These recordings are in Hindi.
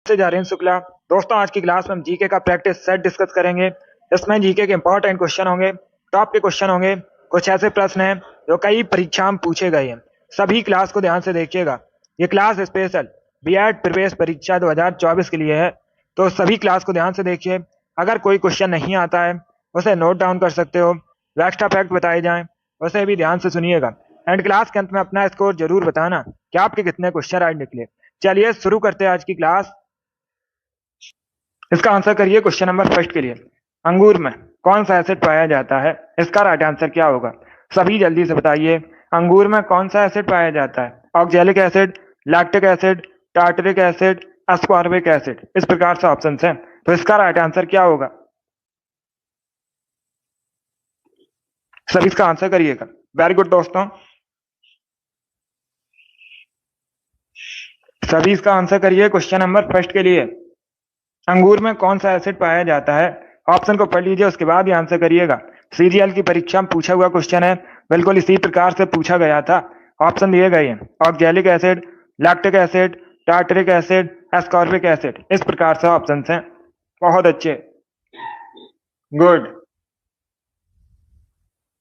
से जारीन शुक्ला। दोस्तों, आज की क्लास में हम जीके का प्रैक्टिस सेट डिस्कस करेंगे। इसमें जीके के इंपॉर्टेंट क्वेश्चन होंगे, टॉप के क्वेश्चन होंगे, कुछ ऐसे प्रश्न हैं जो कई परीक्षा में पूछे गए हैं। सभी क्लास को ध्यान से देखिएगा। ये क्लास स्पेशल बीएड प्रवेश परीक्षा 2024 के लिए है, तो सभी क्लास को ध्यान से देखिए। अगर कोई क्वेश्चन नहीं आता है उसे नोट डाउन कर सकते हो। एक्स्ट्रा फैक्ट बताए जाएं उसे भी ध्यान से सुनिएगा। एंड क्लास के अंत में अपना स्कोर जरूर बताना कि आपके कितने क्वेश्चन राइट निकले। चलिए शुरू करते हैं आज की क्लास। इसका आंसर करिए क्वेश्चन नंबर फर्स्ट के लिए। अंगूर में कौन सा एसिड पाया जाता है? इसका राइट आंसर क्या होगा? सभी जल्दी से बताइए। अंगूर में कौन सा एसिड पाया जाता है? Oxalic acid, lactic acid, tartaric acid, ascorbic acid. इस प्रकार से ऑप्शन है, तो इसका राइट आंसर क्या होगा? सभी इसका आंसर करिएगा। वेरी गुड दोस्तों, सभी इसका आंसर करिए क्वेश्चन नंबर फर्स्ट के लिए। अंगूर में कौन सा एसिड पाया जाता है? ऑप्शन को पढ़ लीजिए, उसके बाद ही आंसर करिएगा। सीजीएल की परीक्षा में पूछा हुआ क्वेश्चन है, बिल्कुल इसी प्रकार से पूछा गया था। ऑप्शन दिए गए हैं oxalic acid, lactic acid, tartaric acid, ascorbic acid. इस प्रकार से ऑप्शन हैं। बहुत अच्छे, गुड।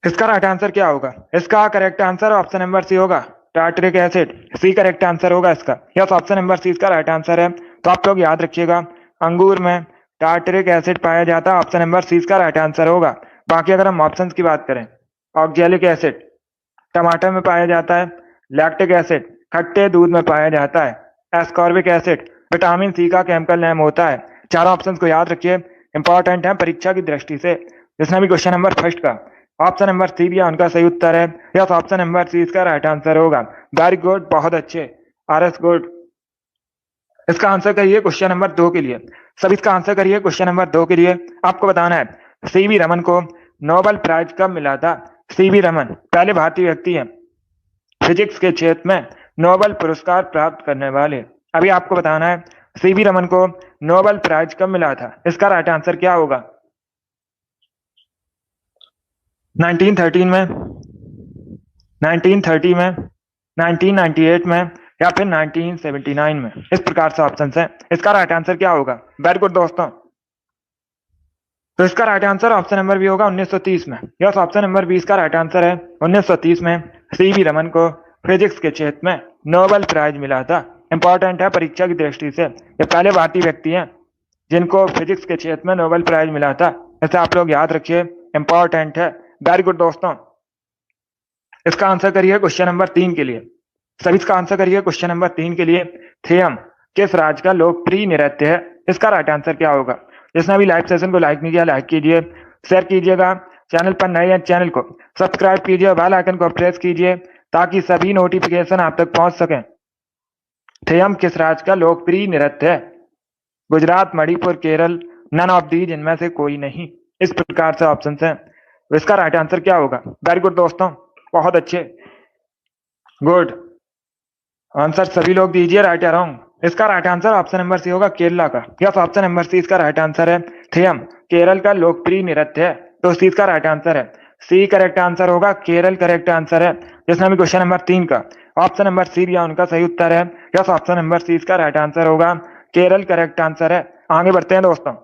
इसका राइट आंसर क्या होगा? इसका correct answer option number C होगा, tartaric acid. C correct answer होगा इसका। यस, ऑप्शन नंबर सी इसका राइट आंसर है। तो आप लोग याद रखिएगा, अंगूर में टार्टरिक एसिड पाया जाता है। ऑप्शन नंबर सी इसका राइट आंसर होगा। बाकी अगर हम ऑप्शंस की बात करें, ऑक्जेलिक एसिड टमाटर में पाया जाता है, लैक्टिक एसिड खट्टे दूध में पाया जाता है, एस्कॉर्बिक एसिड विटामिन सी का केमिकल नेम होता है। चारों ऑप्शंस को याद रखिए, इंपॉर्टेंट है परीक्षा की दृष्टि से। जिसने भी क्वेश्चन नंबर फर्स्ट का ऑप्शन नंबर सी दिया उनका सही उत्तर है। यस, ऑप्शन नंबर सी इसका राइट आंसर होगा। वेरी गुड, बहुत अच्छे, आर एस गुड। इसका आंसर करिए क्वेश्चन नंबर 2 के लिए। सब इसका आंसर करिए क्वेश्चन नंबर 2 के लिए। आपको बताना है सीवी रमन को नोबेल प्राइज कब मिला था? सीवी रमन पहले भारतीय व्यक्ति हैं फिजिक्स के क्षेत्र में नोबेल पुरस्कार प्राप्त करने वाले। अभी आपको बताना है सीवी रमन को नोबेल प्राइज कब मिला था? इसका राइट आंसर क्या होगा? 1913 में, 1930 में, 1998 में, या फिर 1979 में। इस प्रकार से ऑप्शन है। इसका राइट आंसर क्या होगा? वेरी गुड दोस्तों, तो इसका right answer option number B होगा 1930 में। यस, ऑप्शन नंबर 20 का राइट आंसर है। 1930 में सीवी रमन को फिजिक्स के क्षेत्र में नोबेल प्राइज मिला था। इंपॉर्टेंट है परीक्षा की दृष्टि से। ये पहले भारतीय व्यक्ति हैं जिनको फिजिक्स के क्षेत्र में नोबेल प्राइज मिला था। इसे आप लोग याद रखिए, इंपॉर्टेंट है। वेरी गुड दोस्तों, इसका आंसर करिए क्वेश्चन नंबर 3 के लिए। सभी इसका आंसर करिए क्वेश्चन नंबर 3 के लिए। थेयम किस राज्य का लोकप्रिय नृत्य है? इसका राइट आंसर क्या होगा? जिसने भी लाइव सेशन को लाइक नहीं किया, लाइक कीजिए, शेयर कीजिएगा। चैनल पर नए हैं, चैनल को सब्सक्राइब कीजिए, बेल आइकन को प्रेस कीजिए ताकि सभी नोटिफिकेशन आप तक पहुंच सकें। थेयम किस राज्य का लोकप्रिय नृत्य है? Gujarat, Manipur, Kerala, none of these, इनमें से कोई नहीं। इस प्रकार से ऑप्शन है। इसका राइट आंसर क्या होगा? वेरी गुड दोस्तों, बहुत अच्छे, गुड। आंसर सभी लोग दीजिए, राइट या रॉन्ग। इसका right answer option number C होगा, केरला का। यस, ऑप्शन नंबर सी इसका राइट आंसर है। थेयम केरल का लोकप्रिय नृत्य है, तो सी इसका राइट आंसर है। सी करेक्ट आंसर होगा, केरल करेक्ट आंसर है। जिसने भी क्वेश्चन नंबर 3 का ऑप्शन नंबर सी दिया उनका सही उत्तर है। यस, ऑप्शन नंबर सी इसका राइट आंसर होगा, केरल करेक्ट आंसर है। आगे बढ़ते हैं दोस्तों,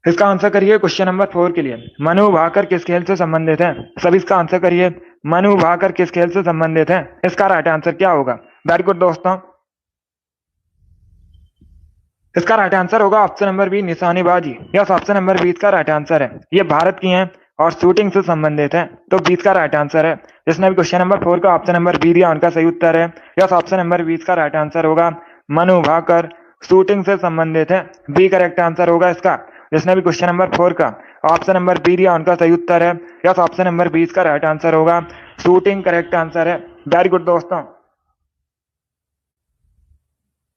इसका आंसर करिए क्वेश्चन नंबर 4 के लिए। मनु भाकर किस खेल से संबंधित है? सभी इसका आंसर करिए। मनु भाकर किस खेल से संबंधित है? इसका राइट आंसर क्या होगा? वेरी गुड दोस्तों, इसका राइट आंसर होगा ऑप्शन नंबर बी, निशानेबाजी। यस, ऑप्शन नंबर 20 का राइट आंसर है। ये भारत की हैं और शूटिंग से संबंधित है, तो 20 का राइट आंसर है। जिसने भी क्वेश्चन नंबर 4 का ऑप्शन नंबर बी दिया उनका सही उत्तर है। यस, ऑप्शन नंबर 20 का राइट आंसर होगा, मनु भाकर शूटिंग से संबंधित है। बी करेक्ट आंसर होगा इसका। जिसने भी क्वेश्चन नंबर 4 का ऑप्शन नंबर बी दिया उनका सही उत्तर है। यस, ऑप्शन नंबर 20 का राइट आंसर होगा, शूटिंग करेक्ट आंसर है। वेरी गुड दोस्तों,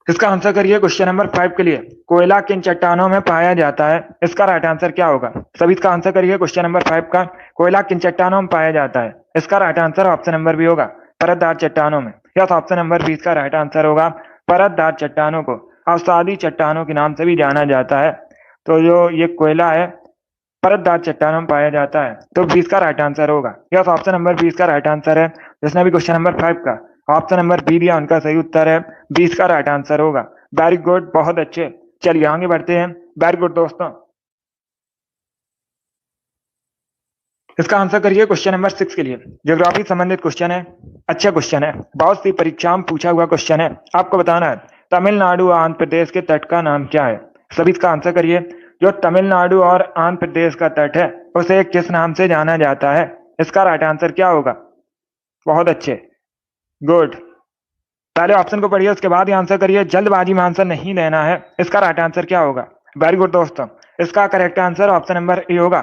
इसका आंसर करिए क्वेश्चन नंबर 5 के लिए। कोयला किन चट्टानों में पाया जाता है? इसका राइट आंसर क्या होगा? सभी इसका आंसर करिए क्वेश्चन नंबर 5 का। कोयला किन चट्टानों में पाया जाता है? इसका right answer option number B होगा, परतदार चट्टानों में। यस, ऑप्शन नंबर 20 का राइट आंसर होगा। परतदार चट्टानों को अवसादी चट्टानों के नाम से भी जाना जाता है। तो जो ये कोयला है परतदार चट्टानों में पाया जाता है, तो 20 का राइट आंसर होगा। यस, ऑप्शन नंबर 20 का राइट आंसर है। जिसने भी क्वेश्चन नंबर 5 का ऑप्शन नंबर बी दिया उनका सही उत्तर है, 20 का राइट आंसर होगा। वेरी गुड, बहुत अच्छे। चलिए आगे बढ़ते हैं। वेरी गुड दोस्तों। इसका आंसर करिए क्वेश्चन नंबर 6 के लिए। ज्योग्राफी संबंधित क्वेश्चन है, अच्छा क्वेश्चन है, बहुत सी परीक्षाओं में पूछा हुआ क्वेश्चन है। आपको बताना है तमिलनाडु और आंध्र प्रदेश के तट का नाम क्या है। सभी इसका आंसर करिए। जो तमिलनाडु और आंध्र प्रदेश का तट है उसे किस नाम से जाना जाता है। इसका राइट आंसर क्या होगा। बहुत अच्छे, गुड। पहले ऑप्शन को पढ़िए उसके बाद ही आंसर करिए, जल्दबाजी में आंसर नहीं देना है। इसका राइट आंसर क्या होगा। वेरी गुड दोस्तों, इसका correct answer option number A होगा,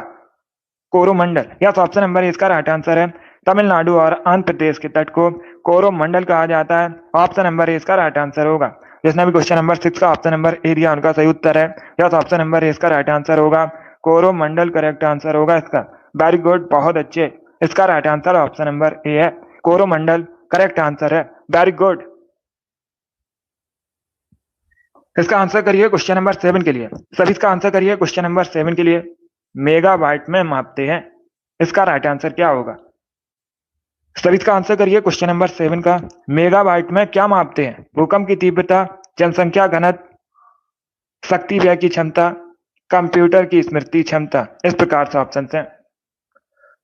Coromandel. Yes, option number A इसका राइट आंसर है। तमिलनाडु और आंध्र प्रदेश के तट को कोरोमंडल कहा जाता है। ऑप्शन नंबर ए इसका राइट आंसर होगा। जिसने भी क्वेश्चन नंबर 6 का ऑप्शन नंबर ए दिया उनका सही उत्तर है। यस, ऑप्शन नंबर ए इसका राइट आंसर होगा, कोरोमंडल करेक्ट आंसर होगा इसका। वेरी गुड, बहुत अच्छे। इसका right answer option number A है, कोरोमंडल करेक्ट आंसर है। Very good. इसका आंसर करिए क्वेश्चन नंबर 7 के लिए। सभी इसका आंसर करिए क्वेश्चन नंबर 7 के लिए। मेगाबाइट में मापते हैं, इसका राइट आंसर क्या होगा। सभी इसका आंसर करिए क्वेश्चन नंबर 7 का। मेगाबाइट में क्या मापते हैं। भूकंप की तीव्रता, जनसंख्या घनत्व, शक्ति व्यय की क्षमता, कंप्यूटर की स्मृति क्षमता। इस प्रकार से ऑप्शन हैं।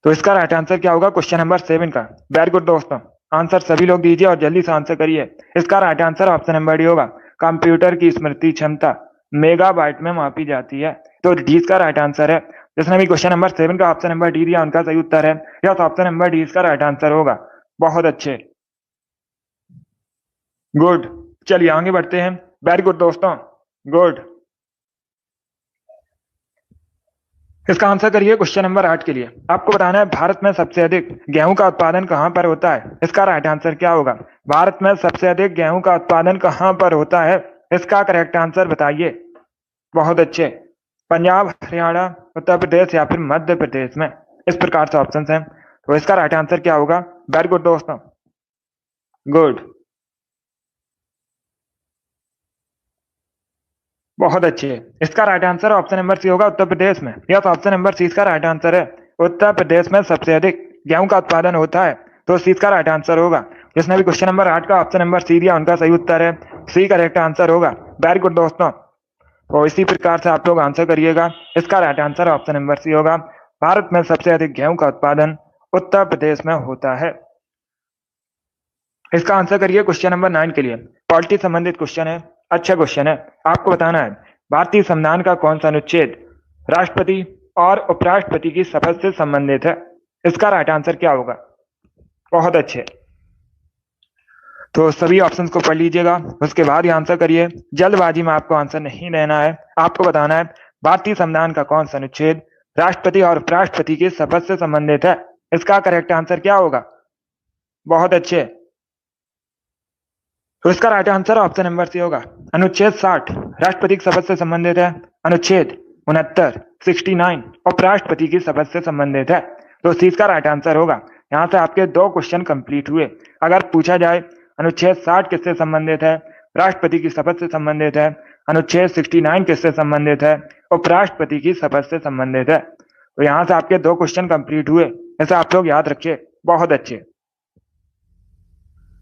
तो इसका राइट आंसर क्या होगा क्वेश्चन नंबर 7 का। वेरी गुड दोस्तों, आंसर सभी लोग दीजिए और जल्दी से आंसर करिए। इसका right answer option number D होगा, कंप्यूटर की स्मृति क्षमता मेगाबाइट में मापी जाती है। तो डी इसका राइट आंसर है। जिसने भी क्वेश्चन नंबर 7 का ऑप्शन नंबर डी दिया उनका सही उत्तर है। यस, ऑप्शन नंबर डी इसका राइट आंसर होगा। बहुत अच्छे, गुड। चलिए आगे बढ़ते हैं। वेरी गुड दोस्तों, गुड। इसका आंसर करिए क्वेश्चन नंबर 8 के लिए। आपको बताना है भारत में सबसे अधिक गेहूं का उत्पादन कहां पर होता है। इसका राइट आंसर क्या होगा। भारत में सबसे अधिक गेहूं का उत्पादन कहां पर होता है, इसका करेक्ट आंसर बताइए। बहुत अच्छे। पंजाब, हरियाणा, उत्तर प्रदेश या फिर मध्य प्रदेश में। इस प्रकार से ऑप्शन हैं। तो इसका राइट आंसर क्या होगा। वेरी गुड दोस्तों, गुड, बहुत अच्छे। इसका right answer option number C होगा, उत्तर प्रदेश में। यस, ऑप्शन नंबर सी इसका राइट आंसर है। उत्तर प्रदेश में सबसे अधिक गेहूं का उत्पादन होता है, तो सी इसका राइट आंसर होगा। जिसने भी क्वेश्चन नंबर 8 का ऑप्शन नंबर सी दिया उनका सही उत्तर है, सी करेक्ट आंसर होगा। वेरी गुड दोस्तों। तो इसी प्रकार से आप लोग आंसर करिएगा। इसका right answer option number C होगा, भारत में सबसे अधिक गेहूं का उत्पादन उत्तर प्रदेश में होता है। इसका आंसर करिए क्वेश्चन नंबर 9 के लिए। पॉलिटी संबंधित क्वेश्चन है, अच्छा क्वेश्चन है। आपको बताना है भारतीय संविधान का कौन सा अनुच्छेद राष्ट्रपति और उपराष्ट्रपति की शपथ से संबंधित है। इसका राइट आंसर क्या होगा। बहुत अच्छे। तो सभी ऑप्शंस को पढ़ लीजिएगा, उसके बाद ही आंसर करिए। जल्दबाजी में आपको आंसर नहीं देना है। आपको बताना है भारतीय संविधान का कौन सा अनुच्छेद राष्ट्रपति और उपराष्ट्रपति की शपथ से संबंधित है। इसका करेक्ट आंसर क्या होगा। बहुत अच्छे। तो इसका right answer option number C होगा, अनुच्छेद 60 राष्ट्रपति की शपथ से संबंधित है। अनुच्छेद 69 69 उपराष्ट्रपति की शपथ से संबंधित है। तो सी इसका राइट आंसर होगा। यहाँ से आपके 2 क्वेश्चन कंप्लीट हुए। अगर पूछा जाए अनुच्छेद 60 किससे संबंधित है, राष्ट्रपति की शपथ से संबंधित है। अनुच्छेद 69 किससे संबंधित है, उपराष्ट्रपति की शपथ से संबंधित है। तो यहाँ से आपके 2 क्वेश्चन कंप्लीट हुए। ऐसा आप लोग याद रखिए, बहुत अच्छे।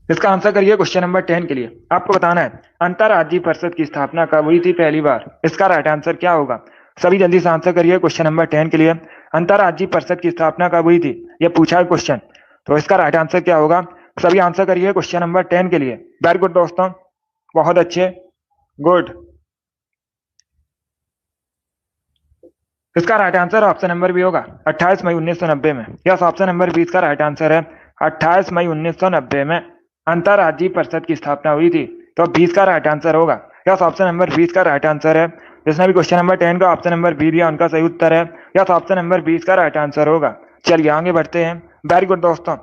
इसका आंसर करिए क्वेश्चन नंबर 10 के लिए। आपको बताना है अंतरराज्यीय परिषद की स्थापना कब हुई थी पहली बार। इसका राइट आंसर क्या होगा। सभी जल्दी से आंसर करिए क्वेश्चन नंबर 10 के लिए। अंतरराज्यीय परिषद की स्थापना कब हुई थी, यह पूछा है क्वेश्चन। तो इसका राइट आंसर क्या होगा। सभी आंसर करिए क्वेश्चन नंबर 10 के लिए। वेरी गुड दोस्तों, बहुत अच्छे, गुड। इसका right answer option number B होगा, 28 मई 1990 में। यस, ऑप्शन नंबर बी इसका राइट आंसर है। 28 मई 1990 में अंतरराज्यीय परिषद की स्थापना हुई थी। तो 20 का राइट आंसर होगा। यस, ऑप्शन नंबर 20 का राइट आंसर है। जिसने भी क्वेश्चन नंबर 10 का ऑप्शन नंबर बी दिया उनका सही उत्तर है। यस, ऑप्शन नंबर 20 का राइट आंसर होगा। चलिए आगे बढ़ते हैं। वेरी गुड दोस्तों।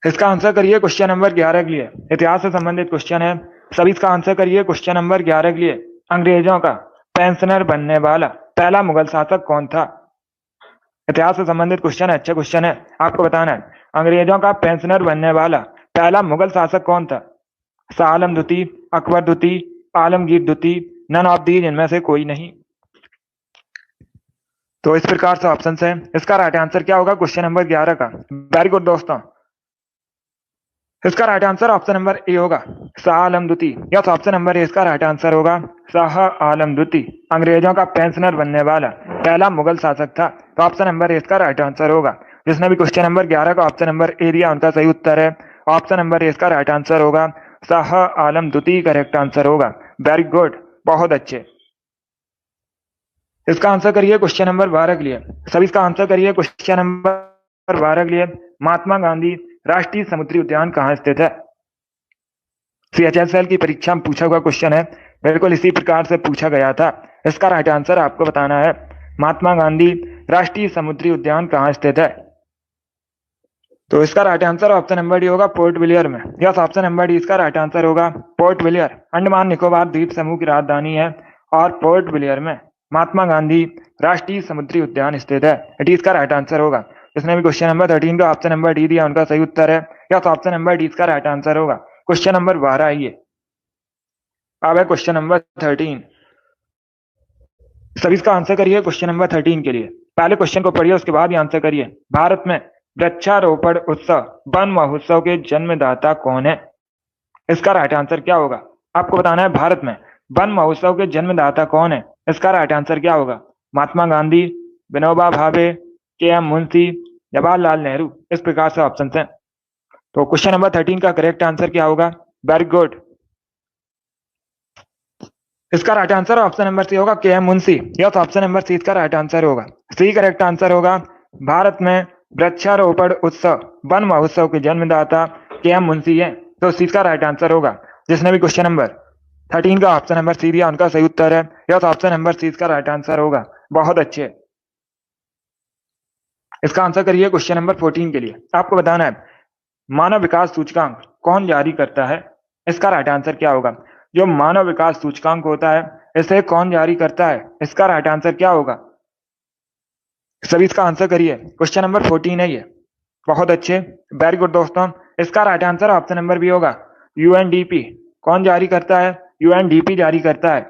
इसका आंसर करिए क्वेश्चन नंबर 11 के लिए। इतिहास से संबंधित क्वेश्चन है। सभी इसका आंसर करिए क्वेश्चन नंबर 11 के लिए। अंग्रेजों का पेंशनर बनने वाला पहला मुगल शासक कौन था। इतिहास से संबंधित क्वेश्चन है, अच्छा क्वेश्चन है। आपको बताना है अंग्रेजों का पेंशनर बनने वाला पहला मुगल शासक कौन था। शाह आलम द्वितीय, अकबर द्वितीय, आलमगीर द्वितीय, नन ऑफ दीज, इनमें से कोई नहीं। तो इस प्रकार से ऑप्शन है। इसका राइट आंसर क्या होगा क्वेश्चन नंबर 11 का। वेरी गुड दोस्तों, इसका right answer option number A होगा, शाह आलम द्वितीय। यस, ऑप्शन नंबर ए इसका राइट आंसर होगा, शाह आलम द्वितीय अंग्रेजों का पेंशनर बनने वाला पहला मुगल शासक था। तो ऑप्शन नंबर ए इसका राइट आंसर होगा। जिसने भी क्वेश्चन नंबर 11 का ऑप्शन नंबर ए दिया उनका सही उत्तर है ऑप्शन नंबर ए इसका राइट आंसर होगा, शाह आलम द्वितीय करेक्ट आंसर होगा। वेरी गुड, बहुत अच्छे। इसका आंसर करिए क्वेश्चन नंबर 12 के लिए। सभी इसका आंसर करिए क्वेश्चन नंबर 12 के लिए। महात्मा गांधी राष्ट्रीय समुद्री उद्यान कहाँ स्थित है? CHSL की परीक्षा में पूछा हुआ क्वेश्चन है, बिल्कुल इसी प्रकार से पूछा गया था। इसका राइट आंसर आपको बताना है, महात्मा गांधी राष्ट्रीय समुद्री उद्यान कहाँ स्थित है? तो इसका right answer option number D होगा, पोर्ट ब्लेयर में। यस, ऑप्शन नंबर डी इसका राइट आंसर होगा, पोर्ट ब्लेयर अंडमान निकोबार द्वीप समूह की राजधानी है और पोर्ट ब्लेयर में महात्मा गांधी राष्ट्रीय समुद्री उद्यान स्थित है। इट इसका राइट आंसर होगा। जिसने भी क्वेश्चन नंबर 13 का ऑप्शन नंबर डी दिया उनका सही उत्तर है। यस, ऑप्शन नंबर डी इसका राइट आंसर होगा। क्वेश्चन नंबर 12 आइए, अब है क्वेश्चन नंबर 13। सभी इसका आंसर करिए क्वेश्चन नंबर 13 के लिए। पहले क्वेश्चन को पढ़िए, उसके बाद ही आंसर करिए। भारत में वृक्षारोपण उत्सव वन महोत्सव के जन्मदाता कौन है? इसका राइट आंसर क्या होगा? आपको बताना है, भारत में वन महोत्सव के जन्मदाता कौन है? इसका राइट आंसर क्या होगा? महात्मा गांधी, विनोबा भावे, KM मुंशी, जवाहरलाल नेहरू। इस प्रकार से ऑप्शन है। तो क्वेश्चन नंबर 13 का करेक्ट आंसर क्या होगा? Very good. इसका right answer option number C होगा, KM Munshi. Yes, option number C इसका राइट आंसर होगा। सी करेक्ट आंसर होगा। भारत में वृक्षारोपण उत्सव वन महोत्सव के जन्मदाता KM मुंशी है, तो सी का राइट आंसर होगा। जिसने भी क्वेश्चन नंबर 13 का ऑप्शन नंबर सी दिया उनका सही उत्तर है। यस, ऑप्शन नंबर सी इसका राइट आंसर होगा। बहुत अच्छे। इसका आंसर करिए क्वेश्चन नंबर 14 के लिए। आपको बताना है, मानव विकास सूचकांक कौन जारी करता है? इसका राइट आंसर क्या होगा? जो मानव विकास सूचकांक होता है इसे कौन जारी करता है? इसका राइट आंसर क्या होगा? सभी इसका आंसर करिए। क्वेश्चन नंबर 14 है ये। बहुत अच्छे, वेरी गुड दोस्तों। इसका right answer option number B होगा, UNDP। कौन जारी करता है? UNDP जारी करता है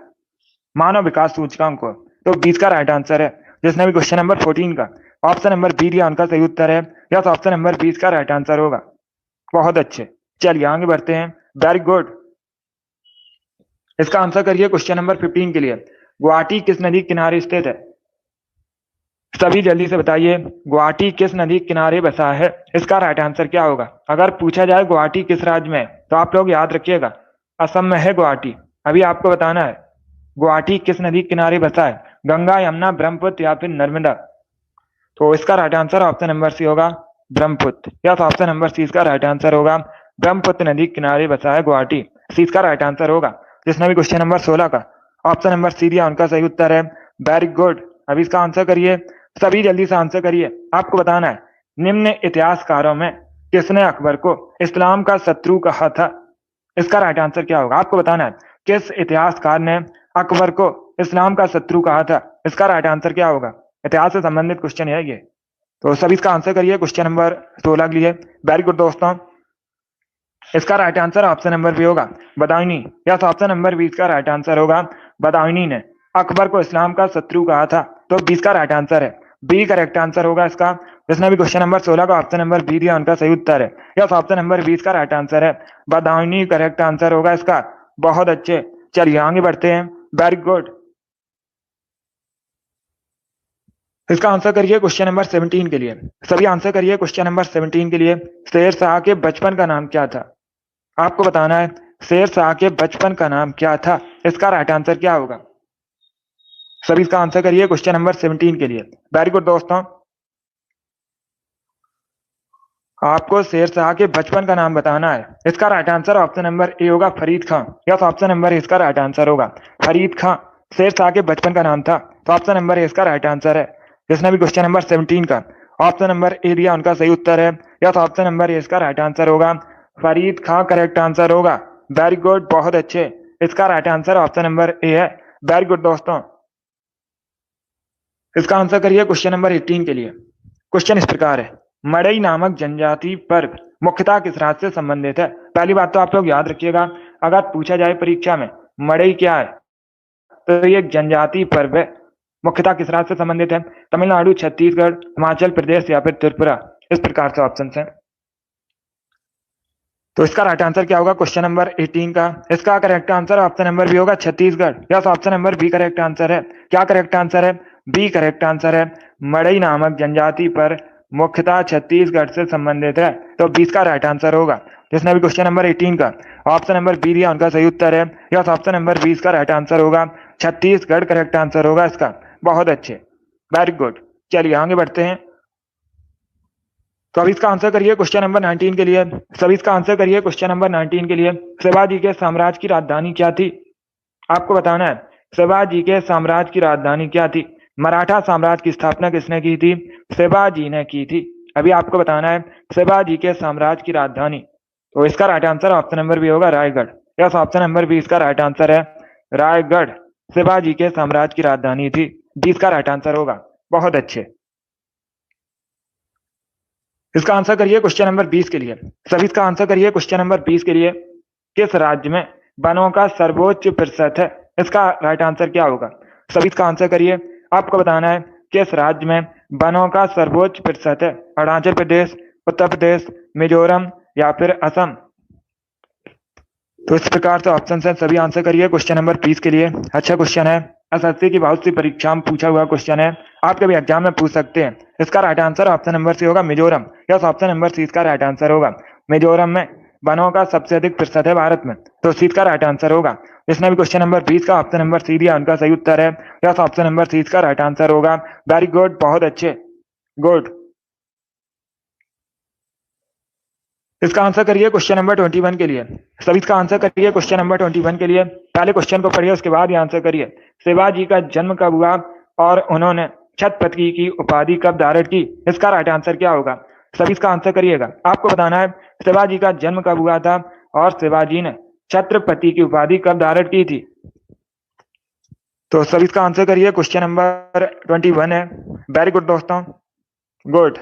मानव विकास सूचकांक को। तो 20 का राइट आंसर है। जिसने भी क्वेश्चन नंबर 14 का ऑप्शन नंबर बी दिया उनका सही उत्तर है। यस, ऑप्शन नंबर 20 का राइट आंसर होगा। बहुत अच्छे, चलिए आगे बढ़ते हैं। Very good. इसका आंसर करिए क्वेश्चन नंबर 15 के लिए। गुवाहाटी किस नदी के किनारे स्थित है? सभी जल्दी से बताइए, गुवाहाटी किस नदी के किनारे बसा है? इसका राइट आंसर क्या होगा? अगर पूछा जाए गुवाहाटी किस राज्य में है तो आप लोग याद रखिएगा, असम में है गुवाहाटी। अभी आपको बताना है गुवाहाटी किस नदी के किनारे बसा है, गंगा, यमुना, ब्रह्मपुत्र या फिर नर्मदा। तो इसका right answer option number C होगा, Brahmaputra. Yes, option number C इसका राइट आंसर होगा। ब्रह्मपुत्र नदी के किनारे बसा है गुवाहाटी। सी इसका राइट आंसर होगा। जिसने भी क्वेश्चन नंबर 16 का ऑप्शन नंबर सी दिया उनका सही उत्तर है। Very good. अभी इसका आंसर करिए, सभी जल्दी से आंसर करिए। आपको बताना है, निम्न इतिहासकारों में किसने अकबर को इस्लाम का शत्रु कहा था? इसका राइट आंसर क्या होगा? आपको बताना है, किस इतिहासकार ने अकबर को इस्लाम का शत्रु कहा था? इसका राइट आंसर क्या होगा? इतिहास से संबंधित क्वेश्चन है ये। तो सभी इसका आंसर करिए क्वेश्चन नंबर 16 के लिए। वेरी गुड दोस्तों। इसका right answer option number B होगा, बदायूनी। यस, ऑप्शन नंबर 20 का राइट आंसर होगा, बदायूनी ने अकबर को इस्लाम का शत्रु कहा था। तो 20 का राइट आंसर है, बी करेक्ट आंसर होगा इसका। जिसने भी क्वेश्चन नंबर 16 का ऑप्शन नंबर बी दिया उनका सही उत्तर है। यस, ऑप्शन नंबर 20 का राइट आंसर है, बदायूनी करेक्ट आंसर होगा इसका। बहुत अच्छे, चलिए आगे बढ़ते हैं। Very good. इसका आंसर करिए क्वेश्चन नंबर 17 के लिए। सभी आंसर करिए क्वेश्चन नंबर 17 के लिए। शेर शाह के बचपन का नाम क्या था? आपको बताना है, शेर शाह के बचपन का नाम क्या था? इसका राइट आंसर क्या होगा? सभी इसका आंसर करिए क्वेश्चन नंबर 17 के लिए। वेरी गुड दोस्तों। आपको शेर शाह के बचपन का नाम बताना है। इसका right answer option number A होगा, फरीद खां। यस, ऑप्शन नंबर ए इसका राइट आंसर होगा, फरीद खां शेर शाह के बचपन का नाम था। तो ऑप्शन नंबर ए इसका राइट आंसर है। जिसने भी क्वेश्चन नंबर 17 का ऑप्शन नंबर ए दिया उनका सही उत्तर है। यस, ऑप्शन नंबर ए इसका राइट आंसर होगा, फरीद खां करेक्ट आंसर होगा। वेरी गुड, बहुत अच्छे। इसका right answer option number A है। वेरी गुड दोस्तों। इसका आंसर करिए क्वेश्चन नंबर 18 के लिए। क्वेश्चन इस प्रकार है, मड़ई नामक जनजाति पर्व मुख्यतः किस राज्य से संबंधित है? पहली बात तो आप लोग याद रखिएगा, अगर पूछा जाए परीक्षा में मड़ई क्या है तो ये जनजाति पर्व है, मुख्यतः किस राज्य से संबंधित है? तमिलनाडु, छत्तीसगढ़, हिमाचल प्रदेश या फिर त्रिपुरा। इस प्रकार से ऑप्शन है। तो इसका राइट आंसर क्या होगा क्वेश्चन नंबर 18 का? इसका correct answer option number B होगा Chhattisgarh. Yes, option number B correct answer है। क्या करेक्ट आंसर है? बी करेक्ट आंसर है। मड़ई नामक जनजाति पर मुख्यतः छत्तीसगढ़ से संबंधित है, तो 20 का राइट आंसर होगा। जिसने भी क्वेश्चन नंबर 18 का ऑप्शन नंबर बी दिया उनका सही उत्तर है। यस, ऑप्शन नंबर 20 का राइट आंसर होगा छत्तीसगढ़ करेक्ट आंसर होगा इसका। बहुत अच्छे, वेरी गुड। चलिए आगे बढ़ते हैं। तो अब इसका आंसर करिए क्वेश्चन नंबर 19 के लिए। सभी इसका आंसर करिए क्वेश्चन नंबर 19 के लिए। शिवाजी के साम्राज्य की राजधानी क्या थी? आपको बताना है शिवाजी के साम्राज्य की राजधानी क्या थी। मराठा साम्राज्य की स्थापना किसने की थी? शिवाजी ने की थी। अभी आपको बताना है शिवाजी के साम्राज्य की राजधानी। तो इसका right answer option number B होगा Raigarh. Yes, option number B इसका राइट आंसर है। रायगढ़ शिवाजी के साम्राज्य की राजधानी थी। 20 का राइट आंसर होगा। बहुत अच्छे। इसका आंसर करिए क्वेश्चन नंबर 20 के लिए। सभी इसका आंसर करिए क्वेश्चन नंबर 20 के लिए। किस राज्य में वनों का सर्वोच्च प्रतिशत है? इसका राइट आंसर क्या होगा? सभी इसका आंसर करिए। आपको बताना है किस राज्य में वनों का सर्वोच्च प्रतिशत है। अरुणाचल प्रदेश, उत्तर प्रदेश, मिजोरम या फिर असम। तो इस प्रकार से ऑप्शन है, सभी आंसर करिए क्वेश्चन नंबर 20 के लिए। अच्छा क्वेश्चन है, एसएससी की बहुत सी परीक्षा में पूछा हुआ क्वेश्चन है, आपके भी एग्जाम में पूछ सकते हैं। इसका right answer option number C होगा Mizoram. Yes, option number C इसका राइट आंसर होगा। मिजोरम में वनों का सबसे अधिक प्रतिशत है भारत में, तो सी का राइट आंसर होगा। जिसने भी क्वेश्चन नंबर 20 का ऑप्शन नंबर सी दिया उनका सही उत्तर है। यस, ऑप्शन नंबर सी इसका राइट आंसर होगा। वेरी गुड, बहुत अच्छे, गुड। इसका आंसर करिए क्वेश्चन नंबर 21 के लिए। सभी इसका आंसर करिए क्वेश्चन नंबर 21 के लिए। पहले क्वेश्चन को पढ़िए, उसके बाद ही आंसर करिए। शिवाजी का जन्म कब हुआ और उन्होंने छत्रपति की उपाधि कब धारण की? इसका राइट आंसर क्या होगा? सभी इसका आंसर करिएगा। आपको बताना है शिवाजी का जन्म कब हुआ था और शिवाजी ने छत्रपति की उपाधि कब धारण की थी। तो सभी इसका आंसर करिए। क्वेश्चन नंबर 21 है। वेरी गुड दोस्तों, गुड।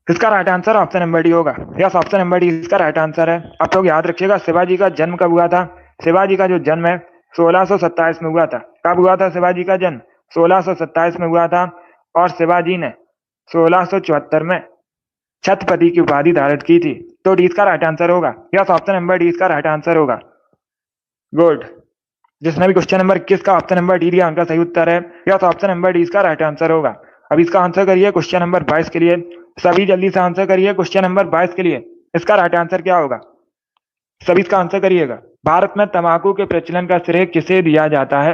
इसका right answer option number D होगा। यस, ऑप्शन नंबर डी इसका राइट आंसर है। आप लोग याद रखिएगा शिवाजी का जन्म कब हुआ था। शिवाजी का जो जन्म है 1627 में हुआ था। कब हुआ था शिवाजी का जन्म? 1627 में हुआ था। और शिवाजी ने 1674 में छत्रपति की उपाधि धारण की थी, तो डी इसका राइट आंसर होगा। यस, ऑप्शन नंबर डी इसका राइट आंसर होगा। गुड। जिसने भी क्वेश्चन नंबर 21 का ऑप्शन नंबर डी दिया उनका सही उत्तर है। यस, ऑप्शन नंबर डी इसका राइट आंसर होगा। अब इसका आंसर करिए क्वेश्चन नंबर 22 के लिए। सभी जल्दी से आंसर करिए क्वेश्चन नंबर 22 के लिए। इसका राइट आंसर क्या होगा? सभी इसका आंसर करिएगा। भारत में तंबाकू के प्रचलन का श्रेय किसे दिया जाता है?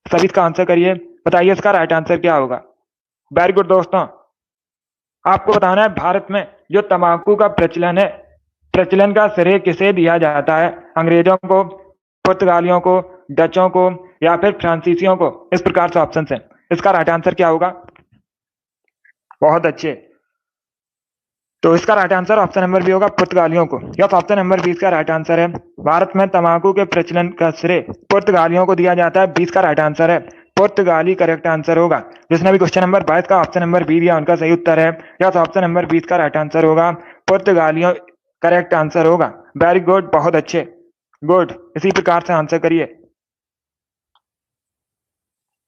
सभी इसका आंसर करिए, बताइए इसका राइट आंसर क्या होगा। वेरी गुड दोस्तों, आपको बताना है भारत में जो तंबाकू का प्रचलन है, प्रचलन का श्रेय किसे दिया जाता है? अंग्रेजों को, पुर्तगालियों को, डचों को या फिर फ्रांसीसियों को? इस प्रकार से ऑप्शन है। इसका राइट आंसर क्या होगा? बहुत अच्छे। तो इसका right answer option number B होगा, पुर्तगालियों को। यस, ऑप्शन नंबर 20 का राइट आंसर है। भारत में तंबाकू के प्रचलन का श्रेय पुर्तगालियों को दिया जाता है। 20 का राइट आंसर है। पुर्तगाली करेक्ट आंसर होगा। जिसने भी क्वेश्चन नंबर 22 का ऑप्शन नंबर बी दिया उनका सही उत्तर है। यस, ऑप्शन नंबर 20 का राइट आंसर होगा। पुर्तगालियों करेक्ट आंसर होगा। वेरी गुड, बहुत अच्छे, गुड। इसी प्रकार से आंसर करिए।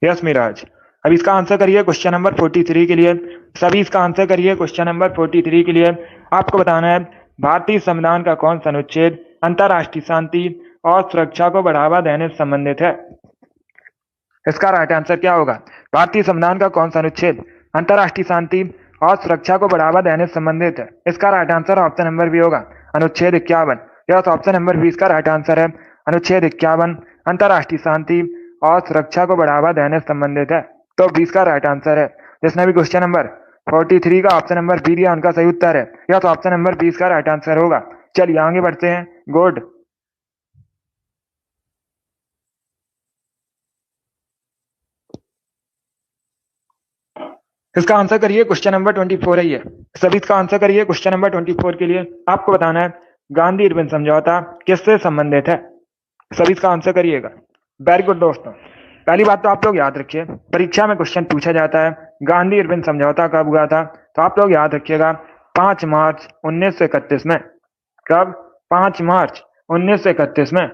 यस मिराज। अब इसका आंसर करिए क्वेश्चन नंबर 43 के लिए। सभी इसका आंसर करिए क्वेश्चन नंबर 43 के लिए। आपको बताना है भारतीय संविधान का कौन सा अनुच्छेद अंतर्राष्ट्रीय शांति और सुरक्षा को बढ़ावा देने से संबंधित है? इसका राइट आंसर क्या होगा? भारतीय संविधान का कौन सा अनुच्छेद अंतर्राष्ट्रीय शांति और सुरक्षा को बढ़ावा देने से संबंधित है? इसका right answer option number B होगा, अनुच्छेद 51। यह ऑप्शन नंबर 20 का राइट आंसर है। अनुच्छेद 51 अंतर्राष्ट्रीय शांति और सुरक्षा को बढ़ावा देने से संबंधित है, तो 20 का राइट आंसर है। जिसने भी क्वेश्चन नंबर 43 का ऑप्शन नंबर बी दिया उनका सही उत्तर है। यह तो ऑप्शन नंबर 20 का राइट आंसर होगा। चलिए आगे बढ़ते हैं। गुड। इसका आंसर करिए क्वेश्चन नंबर 24 है ये। सभी इसका आंसर करिए क्वेश्चन नंबर 24 के लिए। आपको बताना है गांधी इरविन समझौता किससे संबंधित है? सभी इसका आंसर करिएगा। वेरी गुड दोस्तों, पहली बात तो आप लोग याद रखिए, परीक्षा में क्वेश्चन पूछा जाता है गांधी इरविन समझौता कब हुआ था, तो आप लोग याद रखिएगा 5 मार्च 1931 में। कब? 5 मार्च 1931 में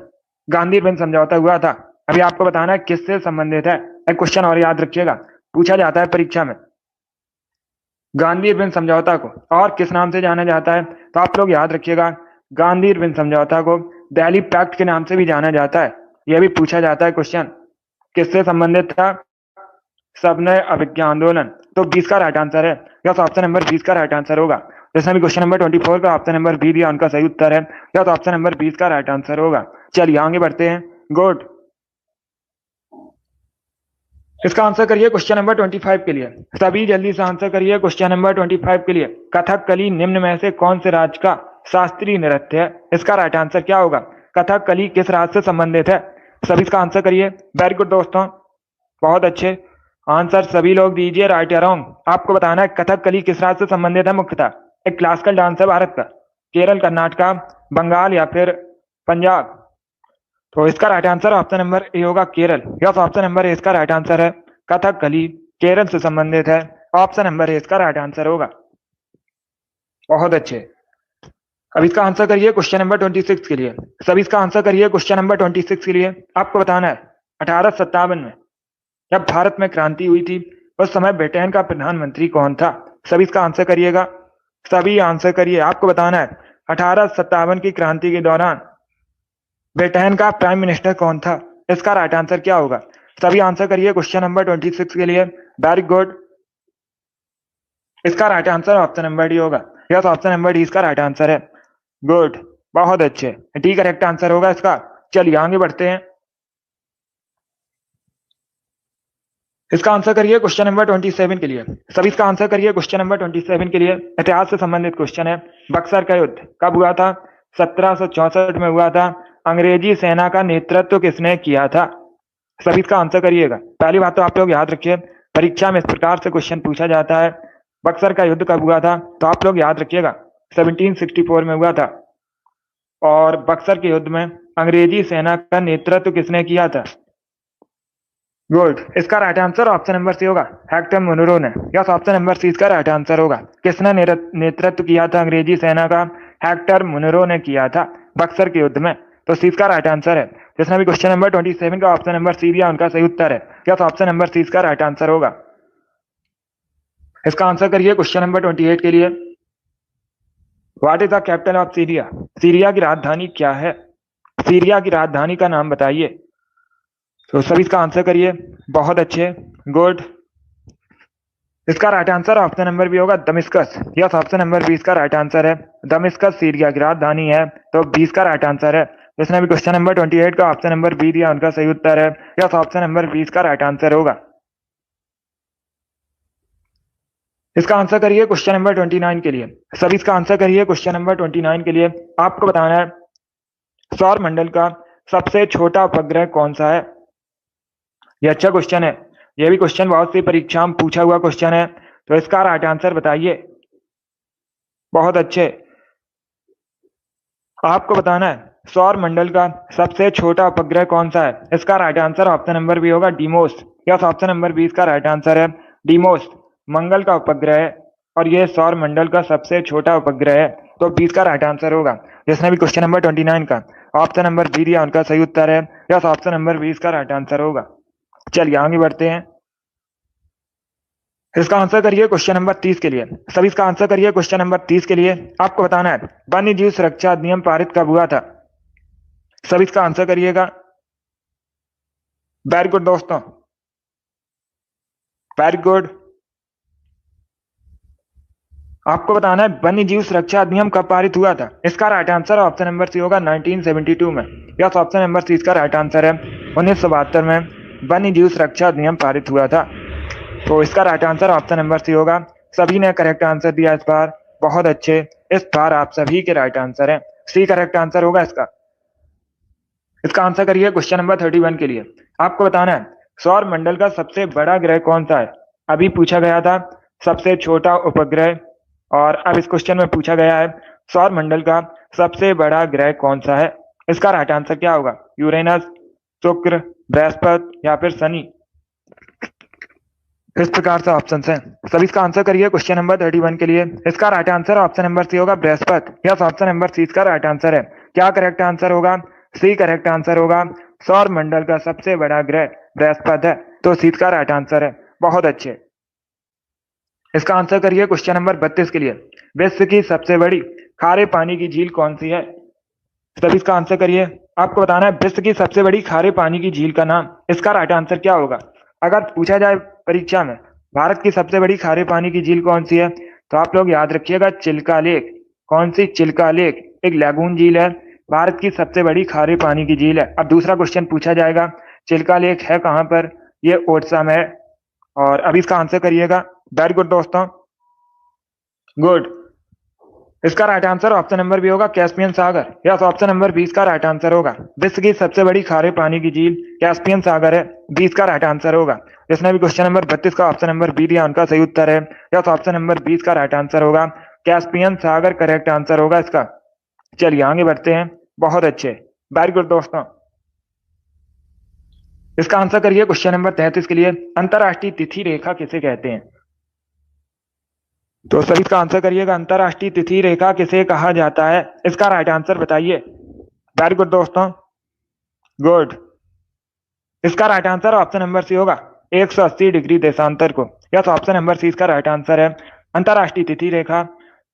गांधी इरविन समझौता हुआ था। अभी आपको बताना है किससे संबंधित है। एक क्वेश्चन और याद रखिएगा, पूछा जाता है परीक्षा में। गांधी इरविन समझौता को और किस नाम से जाना जाता है? तो आप लोग याद रखिएगा, गांधी इरविन समझौता को दिल्ली पैक्ट के नाम से भी जाना जाता है। यह भी पूछा जाता है क्वेश्चन, किससे संबंधित था? सबने अभिज्ञा आंदोलन। तो 20 का राइट आंसर है, यस ऑप्शन नंबर 20 का राइट आंसर होगा। जैसे भी क्वेश्चन नंबर 24 का ऑप्शन नंबर बी दिया, उनका सही उत्तर है, यस ऑप्शन नंबर 20 का राइट आंसर होगा। चलिए आगे बढ़ते हैं। गुड। इसका आंसर करिए क्वेश्चन नंबर 25 के लिए। सभी जल्दी से आंसर करिए क्वेश्चन नंबर 25 के लिए। कथकली निम्न में से कौन से राज्य का शास्त्रीय नृत्य है? इसका राइट आंसर क्या होगा? कथकली किस राज्य से संबंधित है? सभी इसका आंसर करिए। वेरी गुड दोस्तों, बहुत अच्छे आंसर सभी लोग दीजिए, राइट या रॉन्ग। आपको बताना है कथकली किस राज्य से संबंधित है। मुख्यतः एक क्लासिकल डांस है भारत का। केरल, कर्नाटका, बंगाल या फिर पंजाब। तो इसका right answer option number A होगा, Kerala. Yes option number A इसका राइट आंसर है। कथकली केरल से संबंधित है, ऑप्शन नंबर ए इसका राइट आंसर होगा। बहुत अच्छे। अब इसका आंसर करिए क्वेश्चन नंबर 26 के लिए। सभी इसका आंसर करिए क्वेश्चन नंबर 26 के लिए। आपको बताना है 1857 में जब भारत में क्रांति हुई थी, उस समय ब्रिटेन का प्रधानमंत्री कौन था? सभी इसका आंसर करिएगा, सभी आंसर करिए। आपको बताना है 1857 की क्रांति के दौरान ब्रिटेन का प्राइम मिनिस्टर कौन था? इसका राइट आंसर क्या होगा? सभी आंसर करिए क्वेश्चन नंबर 26 के लिए। Very good. इसका right answer option number D होगा। यस ऑप्शन नंबर डी इसका राइट आंसर है। गुड, बहुत अच्छे, डी करेक्ट आंसर होगा इसका। चलिए आगे बढ़ते हैं। इसका आंसर करिए क्वेश्चन नंबर 27 के लिए। सभी इसका आंसर करिए क्वेश्चन नंबर 27 के लिए। इतिहास से संबंधित क्वेश्चन है। बक्सर का युद्ध कब हुआ था? 1764 में हुआ था। अंग्रेजी सेना का नेतृत्व किसने किया था? सभी इसका आंसर करिएगा। पहली बात तो आप लोग याद रखिए, परीक्षा में इस प्रकार से क्वेश्चन पूछा जाता है, बक्सर का युद्ध कब हुआ था? तो आप लोग याद रखिएगा 1764 में हुआ था। और बक्सर के युद्ध में अंग्रेजी सेना का नेतृत्व किसने किया था? गुड, इसका right answer option number C होगा, हेक्टर मुनरो ने। यस ऑप्शन नंबर सी इसका राइट आंसर होगा। किसने नेतृत्व किया था अंग्रेजी सेना का? हेक्टर मुनरो ने किया था बक्सर के युद्ध में। तो सी इसका राइट आंसर है। जिसने भी क्वेश्चन नंबर 27 का ऑप्शन नंबर सी दिया, उनका सही उत्तर है। यस ऑप्शन नंबर सी इसका राइट आंसर होगा। इसका आंसर करिए क्वेश्चन नंबर 28 के लिए। What is the capital of Syria? Syria की राजधानी क्या है? सीरिया की राजधानी का नाम बताइए। तो सभी इसका आंसर करिए। बहुत अच्छे, गुड। इसका right answer option number B होगा, दमिश्कस। यस ऑप्शन नंबर 20 का राइट आंसर है। दमिश्कस सीरिया की राजधानी है, तो 20 का राइट आंसर है। जिसने भी क्वेश्चन नंबर 28 का ऑप्शन नंबर बी दिया, उनका सही उत्तर है। यस ऑप्शन नंबर 20 का राइट आंसर होगा। इसका आंसर करिए क्वेश्चन नंबर 29 के लिए। सभी इसका आंसर करिए क्वेश्चन नंबर 29 के लिए। आपको बताना है सौर मंडल का सबसे छोटा उपग्रह कौन सा है? ये अच्छा क्वेश्चन है, ये भी क्वेश्चन बहुत सी परीक्षा में पूछा हुआ क्वेश्चन है। तो इसका राइट आंसर बताइए। बहुत अच्छे, आपको बताना है सौर मंडल का सबसे छोटा उपग्रह कौन सा है? इसका right answer option number B होगा, डीमोस। यस ऑप्शन नंबर 20 का राइट आंसर है। डीमोस मंगल का उपग्रह है और यह सौर मंडल का सबसे छोटा उपग्रह है, तो 20 का राइट आंसर होगा। जिसने भी क्वेश्चन नंबर 29 का ऑप्शन नंबर बी दिया, उनका सही उत्तर है। यस ऑप्शन नंबर 20 का राइट आंसर होगा। चलिए आगे बढ़ते हैं। इसका आंसर करिए क्वेश्चन नंबर 30 के लिए। सभी इसका आंसर करिए क्वेश्चन नंबर 30 के लिए। आपको बताना है वन्य जीव सुरक्षा अधिनियम पारित कब हुआ था? सभी इसका आंसर करिएगा। वेरी गुड दोस्तों, वेरी गुड। आपको बताना है वन्य जीव सुरक्षा अधिनियम कब पारित हुआ था? इसका right answer option number C होगा, 1972 में। यस ऑप्शन नंबर सी इसका राइट आंसर है। 1972 में वन्य जीव सुरक्षा अधिनियम पारित हुआ था, तो इसका right answer option number C होगा। सभी ने करेक्ट आंसर दिया इस बार, बहुत अच्छे। इस बार आप सभी के राइट आंसर हैं, सी करेक्ट आंसर होगा इसका। इसका आंसर करिए क्वेश्चन नंबर 31 के लिए। आपको बताना है सौर मंडल का सबसे बड़ा ग्रह कौन सा है? अभी पूछा गया था सबसे छोटा उपग्रह, और अब इस क्वेश्चन में पूछा गया है सौर मंडल का सबसे बड़ा ग्रह कौन सा है? इसका राइट आंसर क्या होगा? यूरेनस, शुक्र, बृहस्पति या फिर शनि। इस प्रकार से ऑप्शन हैं, सभी इसका आंसर करिए क्वेश्चन नंबर 31 के लिए। इसका right answer option number C होगा, Brihaspati. Yes option number C इसका राइट आंसर है। क्या करेक्ट आंसर होगा? सी करेक्ट आंसर होगा। सौर मंडल का सबसे बड़ा ग्रह बृहस्पति है, तो सी का राइट आंसर है। बहुत अच्छे। इसका आंसर करिए क्वेश्चन नंबर 32 के लिए। विश्व की सबसे बड़ी खारे पानी की झील कौन सी है? सभी इसका आंसर करिए। आपको बताना है विश्व की सबसे बड़ी खारे पानी की झील का नाम। इसका राइट आंसर क्या होगा? अगर पूछा जाए परीक्षा में भारत की सबसे बड़ी खारे पानी की झील कौन सी है, तो आप लोग याद रखिएगा चिल्का लेक। कौन सी? चिल्का लेक एक लैगून झील है, भारत की सबसे बड़ी खारे पानी की झील है। अब दूसरा क्वेश्चन पूछा जाएगा, चिल्का लेक है कहां पर? ये ओडिशा में है। और अभी इसका आंसर करिएगा। वेरी गुड दोस्तों, गुड। इसका right answer option number B होगा कैस्पियन सागर। यस, ऑप्शन नंबर 20 का राइट आंसर होगा। विश्व की सबसे बड़ी खारे पानी की झील कैस्पियन सागर है, 20 का राइट आंसर होगा। जिसने भी क्वेश्चन नंबर 32 का ऑप्शन नंबर बी दिया उनका सही उत्तर है। यस, ऑप्शन नंबर 20 का राइट आंसर होगा कैस्पियन सागर, करेक्ट आंसर होगा इसका। चलिए आगे बढ़ते हैं। बहुत अच्छे, वेरी गुड दोस्तों। इसका आंसर करिए क्वेश्चन नंबर 33 के लिए। अंतरराष्ट्रीय तिथि रेखा किसे कहते हैं? तो सभी इसका आंसर करिएगा। अंतरराष्ट्रीय तिथि रेखा किसे कहा जाता है? इसका राइट आंसर बताइए। वेरी गुड दोस्तों, गुड। इसका right answer option number C होगा 180 डिग्री देशांतर को। यस, ऑप्शन नंबर सी इसका राइट आंसर है। अंतरराष्ट्रीय तिथि रेखा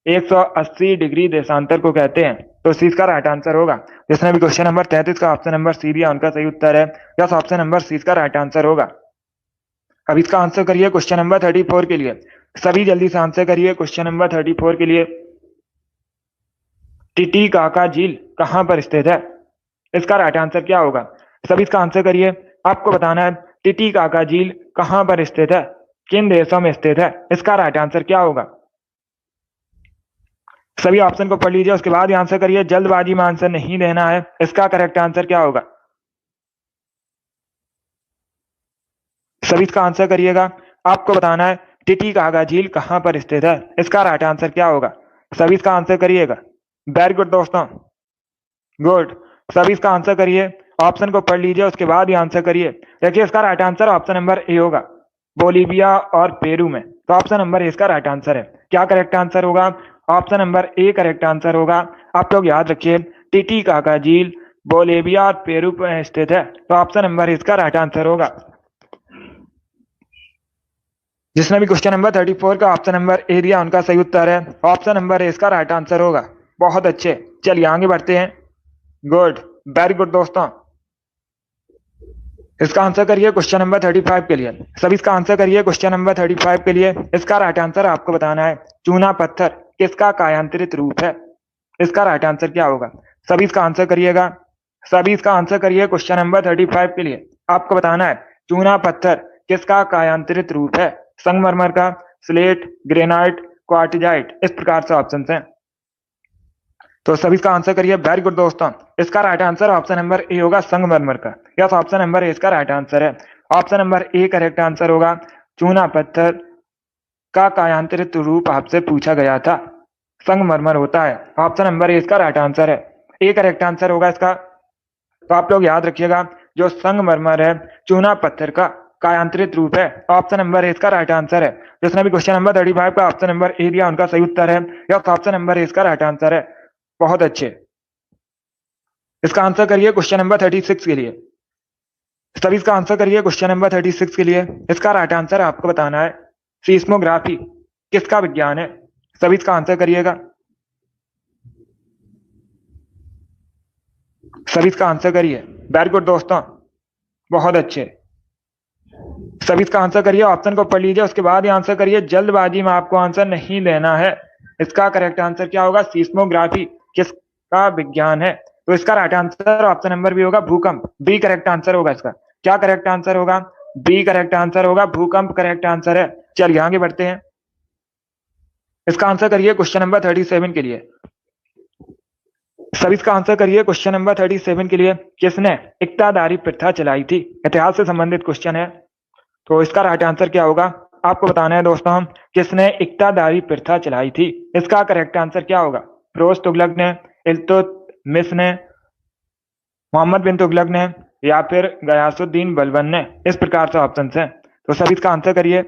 180 डिग्री देशांतर को कहते हैं, तो सी इसका राइट आंसर होगा। जिसने भी क्वेश्चन नंबर 33 का ऑप्शन नंबर सी दिया उनका सही उत्तर है। यस, ऑप्शन नंबर सी इसका राइट आंसर होगा। अब इसका आंसर करिए क्वेश्चन नंबर 34 के लिए। सभी जल्दी से आंसर करिए क्वेश्चन नंबर 34 के लिए। टिटीकाका झील कहां पर स्थित है? इसका राइट आंसर क्या होगा? सभी इसका आंसर करिए। आपको बताना है टिटीकाका झील कहां पर स्थित है, किन देशों में स्थित है। इसका राइट आंसर क्या होगा? सभी ऑप्शन को पढ़ लीजिए, उसके बाद ही आंसर करिए। जल्दबाजी में आंसर नहीं देना है। इसका करेक्ट आंसर क्या होगा? सभी इसका आंसर करिएगा। आपको बताना है टिटीकाका झील कहां पर स्थित है। इसका राइट आंसर क्या होगा? सभी इसका आंसर करिएगा। वेरी गुड दोस्तों, गुड। सभी इसका आंसर करिए। ऑप्शन को पढ़ लीजिए, उसके बाद ही आंसर करिए। देखिए इसका right answer option number A होगा, बोलीविया और पेरू में। तो ऑप्शन नंबर ए इसका राइट आंसर है। क्या करेक्ट आंसर होगा? Option number A correct answer होगा। आप लोग याद रखिए टिटीकाका झील बोलीविया और पेरू में स्थित है, तो ऑप्शन नंबर इसका राइट आंसर होगा। जिसने भी क्वेश्चन नंबर 34 का ऑप्शन नंबर ए दिया उनका सही उत्तर है। ऑप्शन नंबर ए इसका राइट आंसर होगा। बहुत अच्छे, चलिए आगे बढ़ते हैं। गुड, वेरी गुड दोस्तों। इसका आंसर करिए क्वेश्चन नंबर 35 के लिए। सभी इसका आंसर करिए क्वेश्चन नंबर 35 के लिए। इसका राइट आंसर आपको बताना है चूना पत्थर किसका कायांतरित रूप है। इसका राइट आंसर क्या होगा? सभी इसका आंसर करिएगा। सभी इसका आंसर करिए क्वेश्चन नंबर 35 के लिए। आपको बताना है चूना पत्थर किसका कायांतरित रूप है। संगमरमर का, स्लेट, ग्रेनाइट, क्वार्टजाइट, इस प्रकार से ऑप्शन हैं। तो सभी इसका आंसर करिए। वेरी गुड दोस्तों। इसका right answer option number A होगा, संगमरमर का। यस, ऑप्शन नंबर ए इसका राइट आंसर है। Option number A correct answer होगा। चूना पत्थर का कायांतरित रूप आपसे पूछा गया था, संगमरमर होता है। ऑप्शन नंबर ए इसका राइट आंसर है। ए करेक्ट आंसर होगा इसका। तो आप लोग याद रखिएगा जो संगमरमर है चूना पत्थर का कायांतरित रूप है। ऑप्शन नंबर ए इसका राइट आंसर है। जिसने भी क्वेश्चन नंबर 35 का ऑप्शन नंबर ए दिया उनका सही उत्तर है। यस, ऑप्शन नंबर ए इसका राइट आंसर है। बहुत अच्छे। इसका आंसर करिए क्वेश्चन नंबर 36 के लिए। सभी इसका आंसर करिए क्वेश्चन नंबर 36 के लिए। इसका राइट आंसर आपको बताना है सीस्मोग्राफी किसका विज्ञान है। सभी इसका आंसर करिएगा। सभी इसका आंसर करिए। वेरी गुड दोस्तों, बहुत अच्छे। सभी इसका आंसर करिए। ऑप्शन को पढ़ लीजिए, उसके बाद ही आंसर करिए। जल्दबाजी में आपको आंसर नहीं देना है। इसका करेक्ट आंसर क्या होगा? सीस्मोग्राफी किसका विज्ञान है। तो इसका right answer option number B होगा, भूकंप। बी करेक्ट आंसर होगा इसका। क्या करेक्ट आंसर होगा? बी करेक्ट आंसर होगा, भूकंप करेक्ट आंसर है। चलिए आगे बढ़ते हैं। इसका आंसर करिए क्वेश्चन नंबर 37 के लिए। सभी इसका आंसर करिए क्वेश्चन नंबर 37 के लिए। किसने इक्तादारी प्रथा चलाई थी? इतिहास से संबंधित क्वेश्चन है, तो इसका राइट आंसर क्या होगा आपको बताना है दोस्तों। हम किसने इक्तादारी प्रथा चलाई थी? इसका करेक्ट आंसर क्या होगा? फिरोज तुगलक ने, इल्तुतमिश ने, मोहम्मद बिन तुगलक ने, या फिर गयासुद्दीन बलबन ने। इस प्रकार से ऑप्शन हैं, तो सभी इसका आंसर करिए।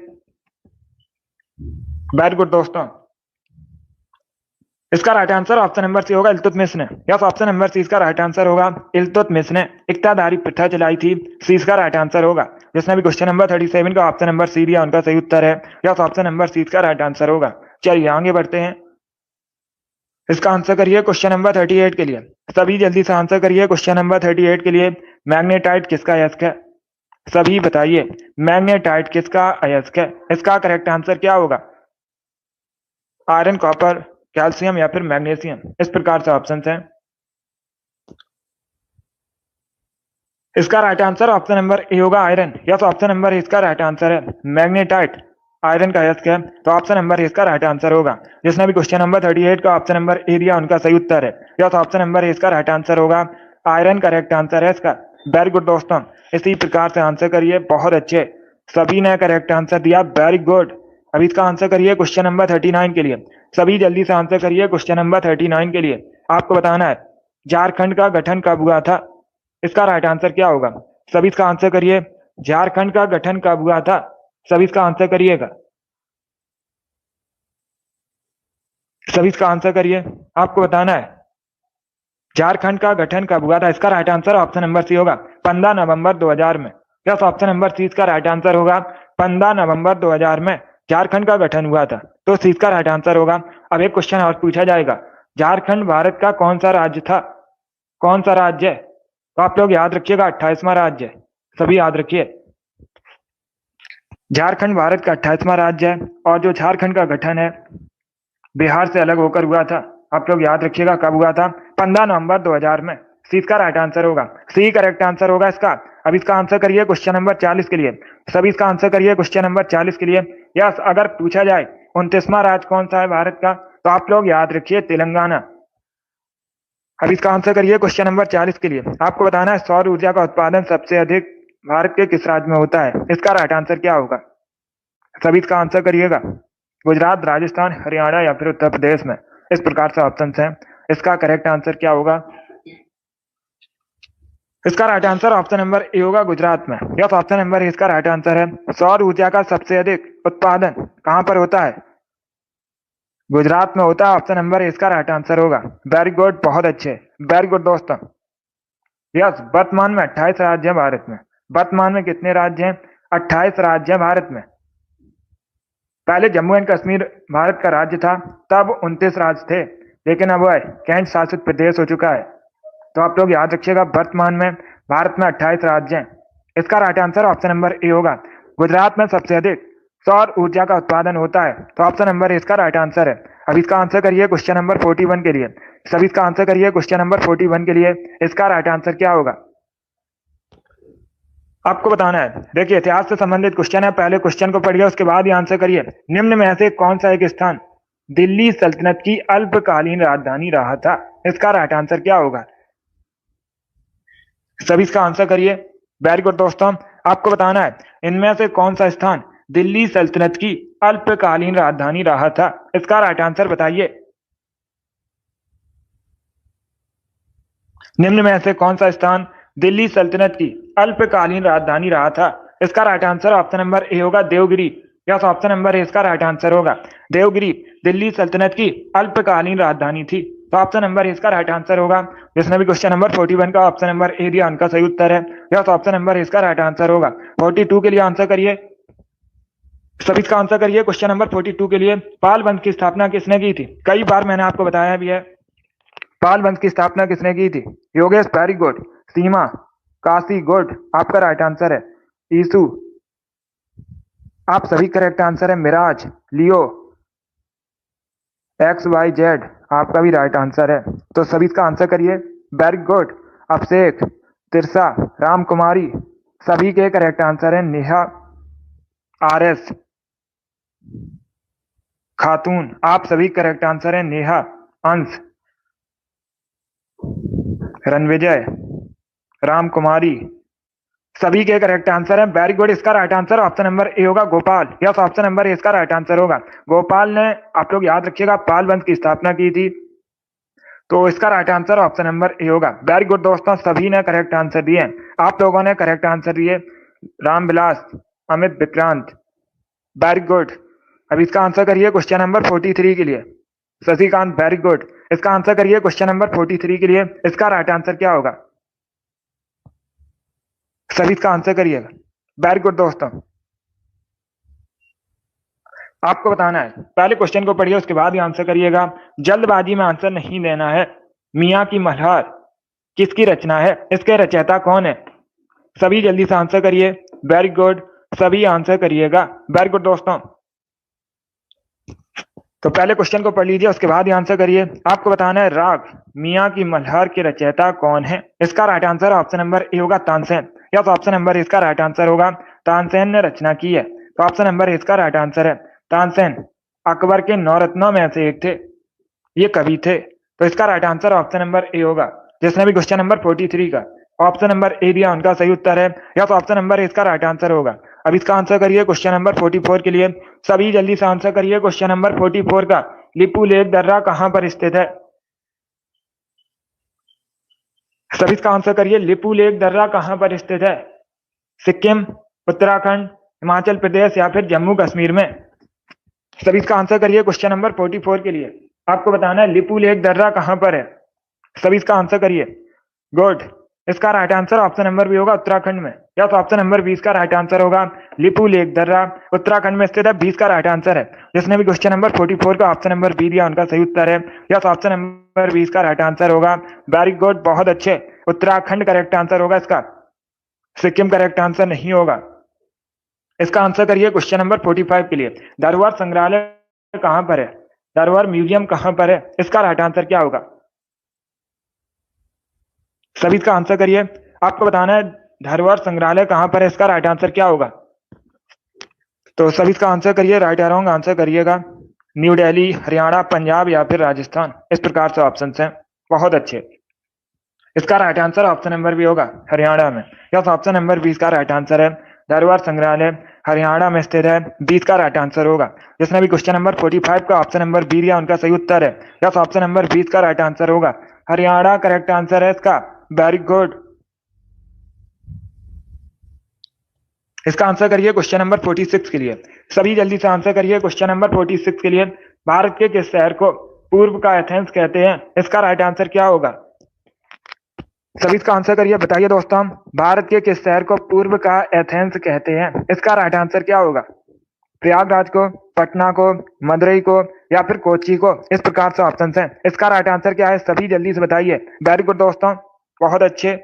वेरी गुड दोस्तों। इसका right answer option number C होगा, इल्तुतमिश ने। यस, ऑप्शन नंबर सी इसका राइट आंसर होगा। इल्तुतमिश ने इक्तादारी प्रथा चलाई थी, सी इसका राइट आंसर होगा। जिसने भी क्वेश्चन नंबर 37 का ऑप्शन नंबर सी दिया उनका सही उत्तर है। यस, ऑप्शन नंबर सी इसका राइट आंसर होगा। चलिए आगे बढ़ते हैं। इसका आंसर करिए क्वेश्चन नंबर 38 के लिए। सभी जल्दी से आंसर करिए क्वेश्चन नंबर 38 के लिए। मैग्नेटाइट किसका अयस्क है? सभी बताइए, मैग्नेटाइट किसका अयस्क है? इसका करेक्ट आंसर क्या होगा? आयरन, कॉपर, कैल्शियम या फिर मैग्नीशियम? इस प्रकार से ऑप्शन है। इसका right answer option number A होगा, आयरन। यस, ऑप्शन नंबर इसका राइट आंसर है। मैग्नेटाइट आयरन का अयस्क है, तो ऑप्शन नंबर इसका राइट आंसर होगा। जिसने भी क्वेश्चन नंबर 38 का ऑप्शन नंबर ए दिया उनका सही उत्तर है। यस, ऑप्शन नंबर इसका राइट आंसर होगा, आयरन करेक्ट आंसर है इसका। वेरी गुड दोस्तों, इसी प्रकार से आंसर करिए। बहुत अच्छे, सभी ने करेक्ट आंसर दिया, वेरी गुड। अभी इसका आंसर करिए क्वेश्चन नंबर 39 के लिए। सभी जल्दी से आंसर करिए क्वेश्चन नंबर 39 के लिए। आपको बताना है झारखंड का गठन कब हुआ था? इसका राइट आंसर क्या होगा? सभी इसका आंसर करिए। झारखंड का गठन कब हुआ था? सभी इसका आंसर करिएगा। सभी इसका आंसर करिए। आपको बताना है झारखंड का गठन कब हुआ था। इसका right answer option number C होगा, 15 नवंबर 2000 में। यस, ऑप्शन नंबर सी इसका राइट आंसर होगा, 15 नवंबर 2000 में झारखंड का गठन हुआ था, तो सी इसका राइट आंसर होगा। अब एक क्वेश्चन और पूछा जाएगा, झारखंड भारत का कौन सा राज्य था? कौन सा राज्य है? तो आप लोग याद रखिएगा, 28वां राज्य है। सभी याद रखिए, झारखंड भारत का 28वां राज्य है। और जो झारखंड का गठन है बिहार से अलग होकर हुआ था। आप लोग याद रखिएगा कब हुआ था, 15 नवंबर 2000 में। सी इसका राइट आंसर होगा, सी करेक्ट आंसर होगा इसका। अब इसका आंसर करिए क्वेश्चन नंबर 40 के लिए। सभी इसका आंसर करिए क्वेश्चन नंबर 40 के लिए। यस, अगर पूछा जाए 29वां राज्य कौन सा है भारत का, तो आप लोग याद रखिए तेलंगाना। अब इसका आंसर करिए क्वेश्चन नंबर 40 के लिए। आपको बताना है सौर ऊर्जा का उत्पादन सबसे अधिक भारत के किस राज्य में होता है? इसका राइट आंसर क्या होगा? सभी इसका आंसर करिएगा। गुजरात, राजस्थान, हरियाणा या फिर उत्तर प्रदेश में? इस प्रकार से ऑप्शन हैं। इसका करेक्ट आंसर क्या होगा? इसका right answer option number A होगा, गुजरात में। यस, ऑप्शन नंबर इसका राइट आंसर है। सौर ऊर्जा का सबसे अधिक उत्पादन कहां पर होता है? गुजरात में होता है। ऑप्शन नंबर इसका राइट आंसर होगा। वेरी गुड, बहुत अच्छे, वेरी गुड दोस्तों। यस, वर्तमान में 28 राज्य हैं भारत में। वर्तमान में कितने राज्य हैं? 28 राज्य हैं भारत में। पहले जम्मू एंड कश्मीर भारत का राज्य था, तब 29 राज्य थे, लेकिन अब वह केंद्र शासित प्रदेश हो चुका है। तो आप लोग याद रखिएगा, वर्तमान में भारत में 28 राज्य हैं। इसका right answer option number A होगा, गुजरात में सबसे अधिक सौर ऊर्जा का उत्पादन होता है, तो ऑप्शन नंबर इसका राइट आंसर है। अब इसका आंसर करिए क्वेश्चन नंबर 41 के लिए। सभी इसका आंसर करिए क्वेश्चन नंबर 41 के लिए। इसका राइट आंसर क्या होगा? आपको बताना है, देखिए इतिहास से संबंधित क्वेश्चन है, पहले क्वेश्चन को पढ़िए उसके बाद ही आंसर करिए। निम्न में से कौन सा एक स्थान दिल्ली सल्तनत की अल्पकालीन राजधानी रहा था? इसका राइट आंसर क्या होगा? सभी इसका आंसर करिए। वेरी गुड दोस्तों, आपको बताना है इनमें से कौन सा स्थान दिल्ली सल्तनत की अल्पकालीन राजधानी रहा था? इसका राइट आंसर बताइए। निम्न में से कौन सा स्थान दिल्ली सल्तनत की अल्पकालीन राजधानी रहा था? इसका right answer option number A होगा, Devagiri. Yes, option number A इसका राइट आंसर होगा, देवगिरी दिल्ली सल्तनत की अल्पकालीन राजधानी थी, तो ऑप्शन नंबर इसका राइट आंसर होगा। जिसने भी क्वेश्चन नंबर 41 का ऑप्शन नंबर ए दिया उनका सही उत्तर है। यस, ऑप्शन नंबर इसका राइट आंसर होगा। 42 के लिए आंसर करिए। सभी इसका आंसर करिए क्वेश्चन नंबर 42 के लिए। पाल वंश की स्थापना किसने की थी? कई बार मैंने आपको बताया भी है, पाल वंश की स्थापना किसने की थी? Yogesh, very good. Seema, Kashi, good, आपका राइट आंसर है। ईसु, आप सभी करेक्ट आंसर है। मिराज, लियो, XYZ, आपका भी राइट आंसर है। तो सभी इसका आंसर करिए। Very good. अभिषेक, तिरसा, राम कुमारी, सभी के करेक्ट आंसर है। नेहा, RS, खातून, आप सभी करेक्ट आंसर है। नेहा, अंश, रणविजय, राम कुमारी, सभी के करेक्ट आंसर है। Very good. इसका right answer option number A होगा, Gopal. Yes, option number A इसका राइट आंसर होगा। गोपाल ने, आप लोग याद रखिएगा, पाल वंश की स्थापना की थी, तो इसका right answer option number A होगा। वेरी गुड दोस्तों, सभी ने करेक्ट आंसर दिए। आप लोगों ने करेक्ट आंसर दिए। Ramvilas, Amit, Vikrant, very good. अब इसका आंसर करिए क्वेश्चन नंबर 43 के लिए। Shashikant, very good. इसका आंसर करिए क्वेश्चन नंबर 43 के लिए। इसका राइट आंसर क्या होगा? सभी इसका आंसर करिएगा। वेरी गुड दोस्तों। आपको बताना है, पहले क्वेश्चन को पढ़िए उसके बाद ही आंसर करिएगा। जल्दबाजी में आंसर नहीं देना है। मियाँ की मल्हार किसकी रचना है, इसके रचयिता कौन है? सभी जल्दी से आंसर करिए। वेरी गुड, सभी आंसर करिएगा। वेरी गुड दोस्तों। तो पहले क्वेश्चन को पढ़ लीजिए उसके बाद ही आंसर करिए। आपको बताना है राग मियाँ की मल्हार के रचयिता कौन है। इसका right answer option number A होगा तानसेन। या तो ऑप्शन नंबर इसका राइट आंसर होगा तानसेन ने रचना की है। तो ऑप्शन नंबर इसका राइट आंसर है तानसेन। अकबर के 9 रत्नों में से एक थे, ये कवि थे। तो इसका right answer option number A होगा। जिसने भी क्वेश्चन नंबर 43 का ऑप्शन नंबर ए दिया उनका सही उत्तर है। या तो ऑप्शन नंबर इसका राइट आंसर होगा। अब इसका आंसर करिए क्वेश्चन नंबर 44 के लिए। सभी जल्दी से आंसर करिए क्वेश्चन नंबर 44 का। लिपू लेक दर्रा कहां पर स्थित है? सभी इसका आंसर करिए। लिपू लेक दर्रा कहां पर स्थित है? सिक्किम, उत्तराखंड, हिमाचल प्रदेश या फिर जम्मू कश्मीर में? सभी इसका आंसर करिए क्वेश्चन नंबर 44 के लिए। आपको बताना है लिपू लेक दर्रा कहां पर है। सभी इसका आंसर करिए। गुड, इसका right answer option number B होगा उत्तराखंड में। या तो ऑप्शन नंबर 20 का राइट आंसर होगा लिपू लेक दर्रा उत्तराखंड में स्थित है। 20 का राइट आंसर है। जिसने भी क्वेश्चन नंबर 44 का ऑप्शन नंबर बी दिया उनका सही उत्तर है। या तो ऑप्शन नंबर 20 का राइट आंसर होगा। वेरी गुड, बहुत अच्छे। उत्तराखंड करेक्ट आंसर होगा इसका, सिक्किम करेक्ट आंसर नहीं होगा। इसका आंसर करिए क्वेश्चन नंबर 45 के लिए। धरोहर संग्रहालय कहां पर है? धरोहर म्यूजियम कहां पर है? इसका राइट आंसर क्या होगा? सभी इसका आंसर करिए। आपको बताना है धरोहर संग्रहालय कहां पर है, इसका राइट आंसर क्या होगा? तो सभी इसका आंसर करिए, राइट या रॉन्ग आंसर करिएगा। न्यू दिल्ली, हरियाणा, पंजाब या फिर राजस्थान, इस प्रकार से ऑप्शन हैं। बहुत अच्छे। इसका राइट आंसर ऑप्शन नंबर भी होगा हरियाणा में। या तो ऑप्शन नंबर 20 का राइट आंसर है धरोहर संग्रहालय हरियाणा में स्थित है। 20 का राइट आंसर होगा। जिसने भी क्वेश्चन नंबर 45 का ऑप्शन नंबर बी दिया उनका सही उत्तर है। या तो ऑप्शन नंबर 20 का राइट आंसर होगा हरियाणा करेक्ट आंसर है इसका। Very good. इसका आंसर करिए क्वेश्चन नंबर 46 के लिए। सभी जल्दी से आंसर करिए क्वेश्चन नंबर 46 के लिए। भारत के किस शहर को पूर्व का एथेंस कहते हैं? इसका राइट आंसर क्या होगा? सभी इसका आंसर करिए, बताइए दोस्तों। भारत के किस शहर को पूर्व का एथेंस कहते हैं? इसका राइट आंसर क्या होगा? प्रयागराज को, पटना को, मदुरई को या फिर कोची को, इस प्रकार से ऑप्शन हैं। इसका राइट आंसर क्या है? सभी जल्दी से बताइए। वेरी गुड दोस्तों, बहुत अच्छे।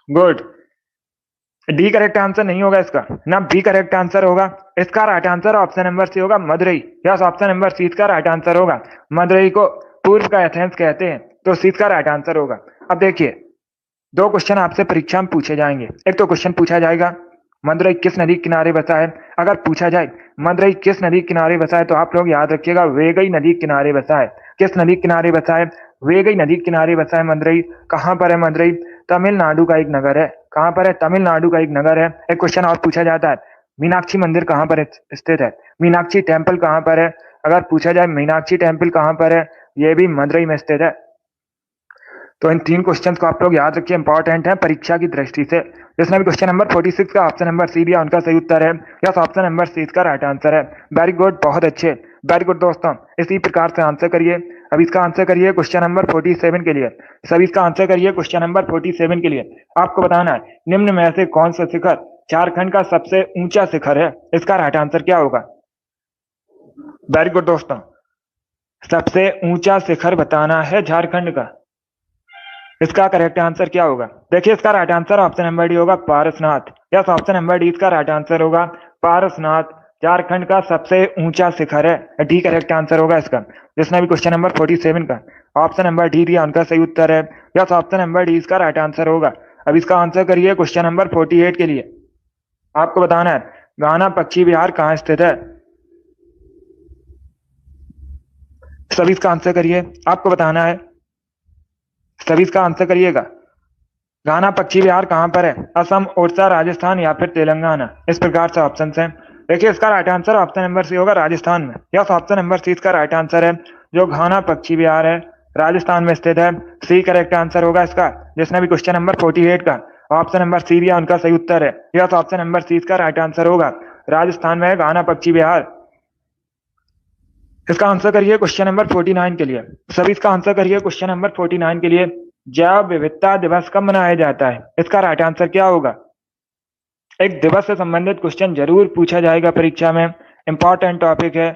गुड। डी करेक्ट आंसर नहीं होगा इसका, ना बी करेक्ट आंसर होगा। इसका right answer option number C होगा Madurai. Yes, option number C का राइट आंसर होगा। मदुरई को पूर्व का एथेंस कहते हैं, तो सी का राइट आंसर होगा। अब देखिए, दो क्वेश्चन आपसे परीक्षा में पूछे जाएंगे। एक तो क्वेश्चन पूछा जाएगा मदुरई किस नदी के किनारे बसा है। अगर पूछा जाए मदुरई किस नदी के किनारे बसा है, तो आप लोग याद रखिएगा वेगई नदी के किनारे बसा है। किस नदी के किनारे बसा है? वेगई नदी के किनारे बसा है मदुरई। कहां पर है मदुरई? तमिलनाडु का एक नगर है। कहां पर है? तमिलनाडु का एक नगर है। एक क्वेश्चन और पूछा जाता है, मीनाक्षी मंदिर कहां पर स्थित है? मीनाक्षी टेम्पल कहां पर है? अगर पूछा जाए मीनाक्षी टेम्पल कहां पर है, यह भी मदुरई में स्थित है। तो इन 3 क्वेश्चंस को आप लोग याद रखिए, इंपॉर्टेंट है परीक्षा की दृष्टि से। जिसने भी क्वेश्चन नंबर 46 का ऑप्शन नंबर सी दिया उनका सही उत्तर है। यस, ऑप्शन नंबर सी इसका राइट आंसर है। वेरी गुड, बहुत अच्छे। वेरी गुड दोस्तों, इसी प्रकार से आंसर करिए। अब इसका आंसर करिए क्वेश्चन नंबर 47 के लिए। सभी इसका आंसर करिए क्वेश्चन नंबर 47 के लिए। आपको बताना है निम्न में से कौन सा शिखर झारखंड का सबसे ऊंचा शिखर है? इसका राइट आंसर क्या होगा? वेरी गुड दोस्तों, सबसे ऊंचा शिखर बताना है झारखंड का। इसका करेक्ट आंसर क्या होगा? देखिए, इसका right answer option number D होगा Parasnath. Yes, option number D इसका राइट आंसर होगा पारसनाथ। झारखंड का सबसे ऊंचा शिखर है। डी करेक्ट आंसर होगा इसका। जिसने भी क्वेश्चन नंबर 47 का ऑप्शन नंबर डी दिया उनका सही उत्तर है। यस, ऑप्शन नंबर डी इसका राइट आंसर होगा। अब इसका आंसर करिए क्वेश्चन नंबर 48 के लिए। आपको बताना है घाना पक्षी विहार कहाँ स्थित है? सभी इसका आंसर करिए। आपको बताना है, सभी इसका आंसर करिएगा। घाना पक्षी विहार कहां पर है? असम, ओडिशा, राजस्थान या फिर तेलंगाना, इस प्रकार से ऑप्शन हैं। देखिए, इसका right answer option number C होगा राजस्थान में। यस, ऑप्शन नंबर सी इसका राइट आंसर है। जो घाना पक्षी विहार है राजस्थान में स्थित है। सी करेक्ट आंसर होगा इसका। जिसने भी क्वेश्चन नंबर 48 का ऑप्शन नंबर सी दिया उनका सही उत्तर है। यस, ऑप्शन नंबर सी इसका राइट आंसर होगा। राजस्थान में है घाना पक्षी विहार। इसका आंसर करिए क्वेश्चन नंबर 49 के लिए। सभी इसका आंसर करिए क्वेश्चन नंबर 49 के लिए। जैव विविधता दिवस कब मनाया जाता है? इसका राइट आंसर क्या होगा? एक दिवस से संबंधित क्वेश्चन जरूर पूछा जाएगा परीक्षा में, इंपॉर्टेंट टॉपिक है।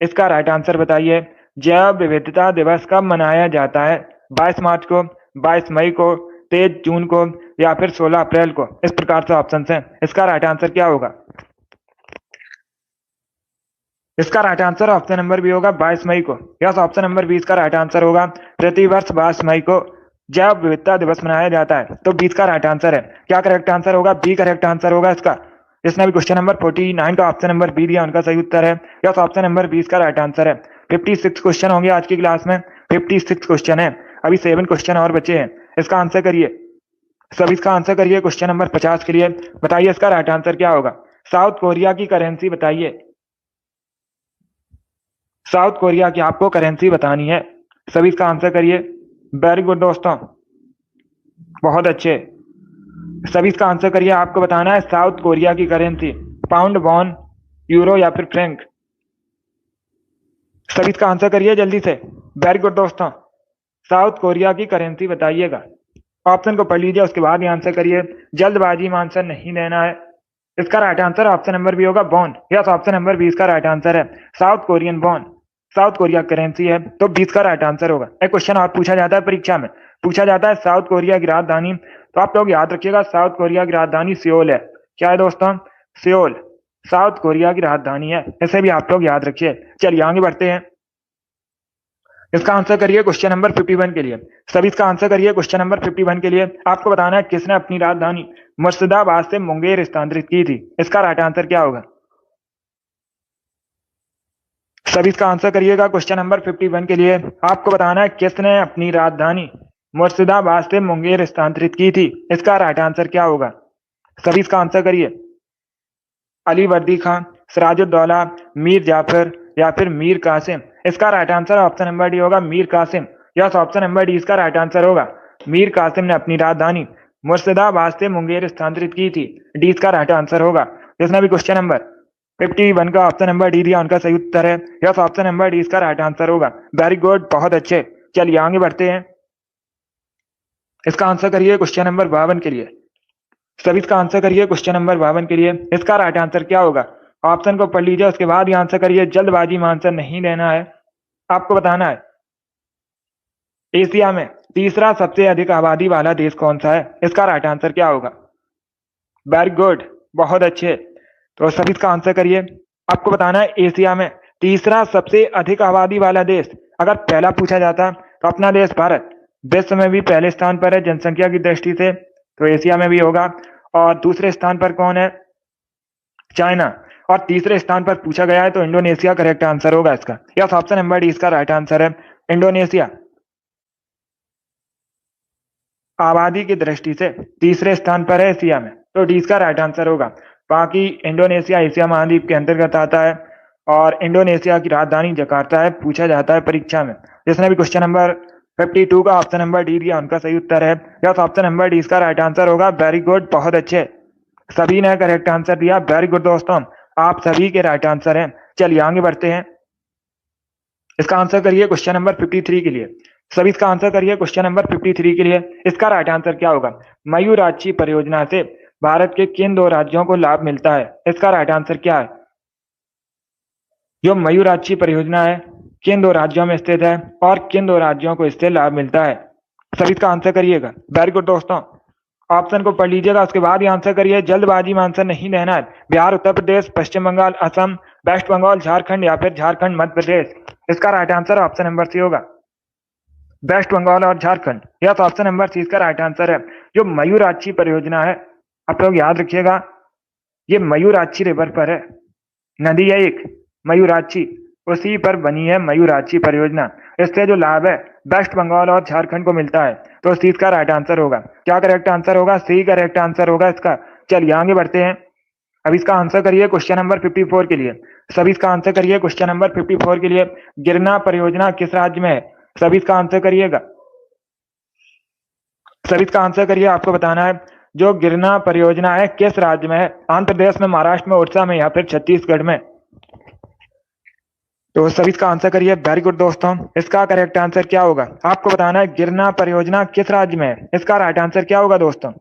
इसका राइट आंसर बताइए। जैव विविधता दिवस कब मनाया जाता है? 22 मार्च को, 22 मई को, 23 जून को, या फिर 16 अप्रैल को? इस प्रकार से ऑप्शन है। इसका राइट आंसर क्या होगा? इसका right answer option number B होगा 22 मई को। यस, ऑप्शन नंबर 20 का राइट आंसर होगा। प्रतिवर्ष 22 मई को जैव विविधता दिवस मनाया जाता है, तो 20 का राइट आंसर है। क्या करेक्ट आंसर होगा? बी करेक्ट आंसर होगा इसका। जिसने भी क्वेश्चन नंबर 49 का ऑप्शन नंबर बी दिया, उनका सही उत्तर है। यस, ऑप्शन नंबर 20 का राइट आंसर है। 56 क्वेश्चन होंगे आज की क्लास में। 56 क्वेश्चन है, अभी 7 क्वेश्चन और बचे हैं। इसका आंसर करिए, सब इसका आंसर करिए। क्वेश्चन नंबर 50 के लिए बताइए इसका राइट आंसर क्या होगा? साउथ कोरिया की करेंसी बताइए। साउथ कोरिया की आपको करेंसी बतानी है। सभी इसका आंसर करिए। वेरी गुड दोस्तों, बहुत अच्छे। सभी इसका आंसर करिए। आपको बताना है साउथ कोरिया की करेंसी, पाउंड, वॉन, यूरो या फिर फ्रैंक। सभी इसका आंसर करिए जल्दी से। वेरी गुड दोस्तों, साउथ कोरिया की करेंसी बताइएगा। ऑप्शन को पढ़ लीजिए, उसके बाद ही आंसर करिए। जल्दबाजी में आंसर नहीं देना है। इसका right answer option number B होगा, बॉन। यस, ऑप्शन नंबर 20 का राइट आंसर है। South Korean won South Korea currency है, तो 20 का राइट आंसर होगा। एक क्वेश्चन और पूछा जाता है परीक्षा में, पूछा जाता है साउथ कोरिया की राजधानी। तो आप लोग याद रखिएगा, साउथ कोरिया की राजधानी सियोल है। क्या है दोस्तों? सियोल साउथ कोरिया की राजधानी है। इसे भी आप लोग याद रखिए। चलिए आगे बढ़ते हैं। इसका आंसर करिए क्वेश्चन नंबर 51 के लिए। सभी इसका आंसर करिए क्वेश्चन नंबर 51 के लिए। आपको बताना है किसने अपनी राजधानी मुर्शिदाबाद से मुंगेर स्थानांतरित की थी। इसका राइट आंसर क्या होगा? सभी इसका आंसर करिएगा क्वेश्चन नंबर 51 के लिए। आपको बताना है किसने अपनी राजधानी मुर्शिदाबाद से मुंगेर स्थानांतरित की थी। इसका राइट आंसर क्या होगा? सभी इसका आंसर करिए। अली वर्दी खान, सिराजुद्दौला, मीर जाफर या फिर मीर कासिम। इसका right answer option number D होगा, Mir Qasim. Yes, option number D इसका राइट आंसर होगा। मीर कासिम ने अपनी राजधानी मुर्शिदाबाद से मुंगेर स्थानांतरित की थी। डी इसका राइट आंसर होगा। जिसने भी क्वेश्चन नंबर 51 का ऑप्शन नंबर डी दिया, उनका सही उत्तर है। यस, ऑप्शन नंबर डी इसका राइट आंसर होगा। वेरी गुड, बहुत अच्छे। चलिए आगे बढ़ते हैं। इसका आंसर करिए क्वेश्चन नंबर 52 के लिए। सभी इसका आंसर करिए क्वेश्चन नंबर 52 के लिए। इसका राइट आंसर क्या होगा? ऑप्शन को पढ़ लीजिए, उसके बाद ही आंसर करिए। जल्दबाजी में आंसर नहीं देना है। आपको बताना है एशिया में तीसरा सबसे अधिक आबादी वाला देश कौन सा है। इसका राइट आंसर क्या होगा? वेरी गुड, बहुत अच्छे। तो सभी इसका आंसर करिए। आपको बताना है एशिया में तीसरा सबसे अधिक आबादी वाला देश। अगर पहला पूछा जाता तो अपना देश भारत विश्व में भी पहले स्थान पर है जनसंख्या की दृष्टि से, तो एशिया में भी होगा। और दूसरे स्थान पर कौन है? चाइना। और तीसरे स्थान पर पूछा गया है तो इंडोनेशिया करेक्ट आंसर होगा इसका। यस, ऑप्शन नंबर डी इसका राइट आंसर है। इंडोनेशिया आबादी की दृष्टि से तीसरे स्थान पर है एशिया में, तो डी इसका राइट आंसर होगा। बाकी इंडोनेशिया एशिया महाद्वीप के अंतर्गत आता है और इंडोनेशिया की राजधानी जकार्ता है, पूछा जाता है परीक्षा में। जिसने भी क्वेश्चन नंबर 52 का ऑप्शन नंबर डी दिया, उनका सही उत्तर है। यस, ऑप्शन नंबर डी इसका राइट आंसर होगा। वेरी गुड, बहुत अच्छे। सभी ने करेक्ट आंसर दिया। वेरी गुड दोस्तों, आप सभी के राइट आंसर हैं। चलिए आगे बढ़ते हैं। इसका आंसर करिए क्वेश्चन नंबर 53 के लिए। सभी इसका आंसर करिए क्वेश्चन नंबर 53 के लिए। इसका राइट आंसर क्या होगा? मयूराक्षी परियोजना से भारत के किन दो राज्यों को लाभ मिलता है। इसका राइट आंसर क्या है? जो मयूराक्षी परियोजना है किन दो राज्यों में स्थित है और किन दो राज्यों को इससे लाभ मिलता है। सभी इसका आंसर करिएगा। वेरी गुड दोस्तों, ऑप्शन को पढ़ लीजिएगा, उसके बाद ही आंसर करिए। जल्दबाजी में आंसर नहीं देना है। बिहार, उत्तर प्रदेश, पश्चिम बंगाल, असम, वेस्ट बंगाल, झारखंड या फिर झारखंड मध्य प्रदेश। इसका right answer option number C होगा, वेस्ट बंगाल और झारखंड। यह तो ऑप्शन नंबर सी इसका राइट आंसर है। जो मयूराक्षी परियोजना है, आप लोग याद रखिएगा, ये मयूराक्षी रिवर पर है, नदी है एक मयूराक्षी, उसी पर बनी है मयूराक्षी परियोजना। इससे जो लाभ है वेस्ट बंगाल और झारखंड को मिलता है, तो सी इसका राइट आंसर होगा। क्या करेक्ट आंसर होगा? सी करेक्ट आंसर होगा इसका। चलिए आगे बढ़ते हैं। अब इसका आंसर करिए क्वेश्चन नंबर 54 के लिए। सभी इसका आंसर करिए क्वेश्चन नंबर 54 के लिए। गिरना परियोजना किस राज्य में है? सभी इसका आंसर करिएगा। सभी इसका आंसर करिए, आपको बताना है जो गिरना परियोजना है किस राज्य में है? आंध्र प्रदेश में, महाराष्ट्र में, उड़ीसा में या फिर छत्तीसगढ़ में? तो सभी इसका आंसर करिए। वेरी गुड दोस्तों, इसका करेक्ट आंसर क्या होगा? आपको बताना है गिरना परियोजना किस राज्य में है। इसका राइट आंसर क्या होगा दोस्तों?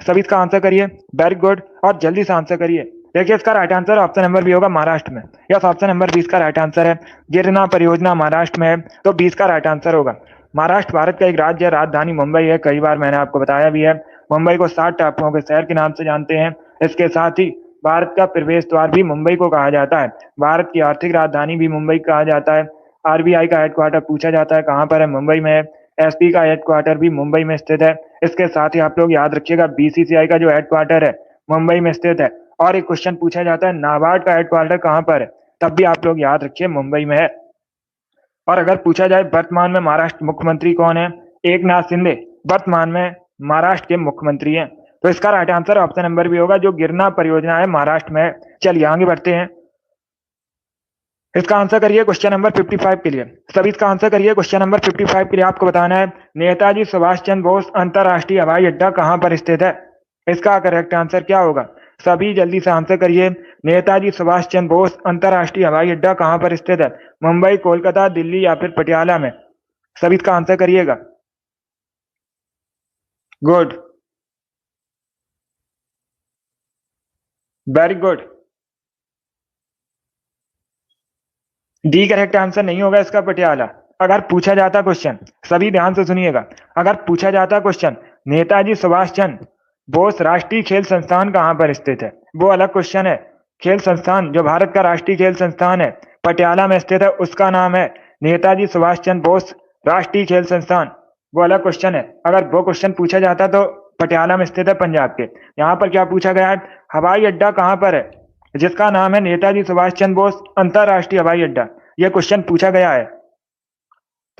सभी इसका आंसर करिए। वेरी गुड, और जल्दी से आंसर करिए। देखिए इसका right answer option number B होगा, महाराष्ट्र में। यस, ऑप्शन नंबर 20 का राइट आंसर है। गिरना परियोजना महाराष्ट्र में है, तो 20 का राइट आंसर होगा। महाराष्ट्र भारत का एक राज्य है, राजधानी मुंबई है, कई बार मैंने आपको बताया भी है। मुंबई को 7 टापुओं के शहर के नाम से जानते हैं। इसके साथ ही भारत का प्रवेश द्वार भी मुंबई को कहा जाता है। भारत की आर्थिक राजधानी भी मुंबई कहा जाता है। आरबीआई का हेडक्वार्टर पूछा जाता है कहाँ पर है, मुंबई में है। एसपी का हेडक्वार्टर भी मुंबई में स्थित है। इसके साथ ही आप लोग याद रखिएगा, बीसीसीआई का जो हेडक्वार्टर है मुंबई में स्थित है। और एक क्वेश्चन पूछा जाता है नाबार्ड का हेडक्वार्टर कहाँ पर है, तब भी आप लोग याद रखिए मुंबई में है। और अगर पूछा जाए वर्तमान में महाराष्ट्र मुख्यमंत्री कौन है, एकनाथ शिंदे वर्तमान में महाराष्ट्र के मुख्यमंत्री हैं। तो इसका राइट आंसर ऑप्शन नंबर भी होगा, जो गिरना परियोजना है महाराष्ट्र में है। चलिए आगे बढ़ते हैं। इसका आंसर करिए क्वेश्चन नंबर 55 के लिए। सभी इसका आंसर करिए क्वेश्चन नंबर 55 के लिए। आपको बताना है नेताजी सुभाष चंद्र बोस अंतरराष्ट्रीय हवाई अड्डा कहां पर स्थित है। इसका करेक्ट आंसर क्या होगा, सभी जल्दी से आंसर करिए। नेताजी सुभाष चंद्र बोस अंतरराष्ट्रीय हवाई अड्डा कहां पर स्थित है, मुंबई, कोलकाता, दिल्ली या फिर पटियाला में। सभी इसका आंसर करिएगा। Good, very good. D correct answer नहीं होगा इसका, पटियाला। अगर पूछा जाता क्वेश्चन, सभी ध्यान से सुनिएगा, अगर पूछा जाता क्वेश्चन नेताजी सुभाष चंद्र बोस राष्ट्रीय खेल संस्थान कहां पर स्थित है, वो अलग क्वेश्चन है। खेल संस्थान जो भारत का राष्ट्रीय खेल संस्थान है पटियाला में स्थित है, उसका नाम है नेताजी सुभाष चंद्र बोस राष्ट्रीय खेल संस्थान, वो अलग क्वेश्चन है। अगर वो क्वेश्चन पूछा जाता तो पटियाला में स्थित है पंजाब के। यहाँ पर क्या पूछा गया है, हवाई अड्डा कहां पर है, जिसका नाम है नेताजी सुभाष चंद्र बोस अंतरराष्ट्रीय हवाई अड्डा, यह क्वेश्चन पूछा गया है।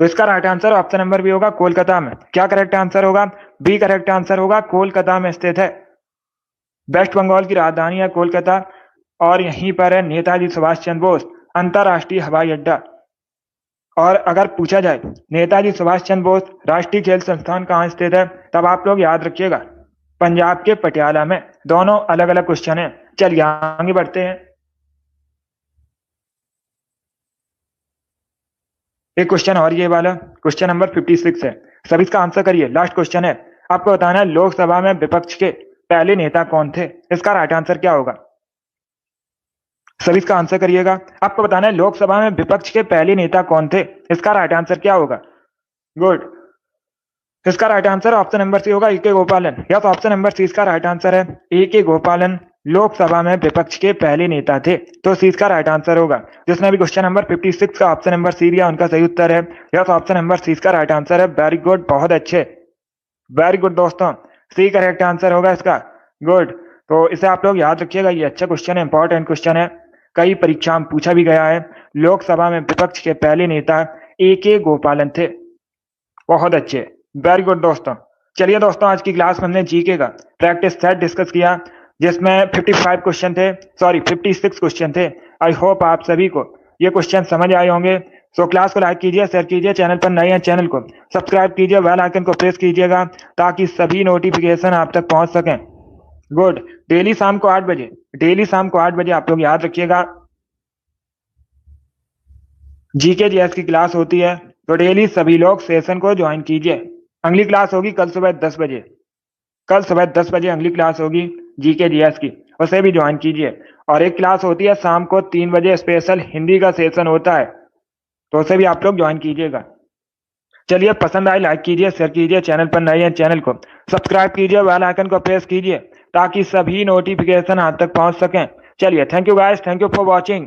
तो इसका राइट आंसर ऑप्शन नंबर भी होगा, कोलकाता में। क्या करेक्ट आंसर होगा, बी करेक्ट आंसर होगा, कोलकाता में स्थित है। वेस्ट बंगाल की राजधानी है कोलकाता, और यहीं पर है नेताजी सुभाष चंद्र बोस अंतरराष्ट्रीय हवाई अड्डा। और अगर पूछा जाए नेताजी सुभाष चंद्र बोस राष्ट्रीय खेल संस्थान कहाँ स्थित है, तब आप लोग याद रखिएगा पंजाब के पटियाला में। दोनों अलग अलग क्वेश्चन है। चलिए आगे बढ़ते हैं। एक क्वेश्चन और ये वाला क्वेश्चन नंबर 56 है। सभी इसका आंसर करिए, लास्ट क्वेश्चन है। आपको बताना है लोकसभा में विपक्ष के पहले नेता कौन थे। इसका राइट आंसर क्या होगा, सभी इसका आंसर करिएगा। आपको बताना है लोकसभा में विपक्ष के पहले नेता कौन थे। इसका राइट आंसर क्या होगा, गुड। इसका right answer option number C होगा, ए.के. गोपालन। यस, ऑप्शन नंबर सी इसका राइट आंसर है। ए.के. गोपालन लोकसभा में विपक्ष के पहले नेता थे, तो सी इसका राइट आंसर होगा। जिसने भी क्वेश्चन नंबर 56 का ऑप्शन नंबर सी दिया उनका सही उत्तर है। यस, ऑप्शन नंबर सी इसका राइट आंसर है। वेरी गुड, बहुत अच्छे, वेरी गुड दोस्तों, सी करेक्ट आंसर होगा इसका। गुड, तो इसे आप लोग याद रखिएगा, ये अच्छा क्वेश्चन है, इंपॉर्टेंट क्वेश्चन है, कई परीक्षा में पूछा भी गया है। लोकसभा में विपक्ष के पहले नेता ए.के. गोपालन थे। बहुत अच्छे, वेरी गुड दोस्तों। चलिए दोस्तों, आज की क्लास में हमने जीके का प्रैक्टिस सेट डिस्कस किया, जिसमें 55 क्वेश्चन थे, सॉरी 56 क्वेश्चन थे। आई होप आप सभी को ये क्वेश्चन समझ आए होंगे। सो क्लास को लाइक कीजिए, शेयर कीजिए, चैनल पर नए हैं चैनल को सब्सक्राइब कीजिए, बेल आइकन को प्रेस कीजिएगा ताकि सभी नोटिफिकेशन आप तक पहुंच सकें। गुड, डेली शाम को 8 बजे, डेली शाम को 8 बजे आप लोग याद रखिएगा जीके जीएस की क्लास होती है, तो डेली सभी लोग सेशन को ज्वाइन कीजिए। अगली क्लास होगी कल सुबह 10 बजे, कल सुबह 10 बजे अगली क्लास होगी जीके जीएस की, उसे भी ज्वाइन कीजिए। और एक क्लास होती है शाम को 3 बजे, स्पेशल हिंदी का सेशन होता है, तो उसे भी आप लोग ज्वाइन कीजिएगा। चलिए, पसंद आए लाइक कीजिए, शेयर कीजिए, चैनल पर नए हैं चैनल को सब्सक्राइब कीजिए, बेल आइकन को प्रेस कीजिए ताकि सभी नोटिफिकेशन आप तक पहुंच सकें। चलिए, thank you guys, thank you for watching.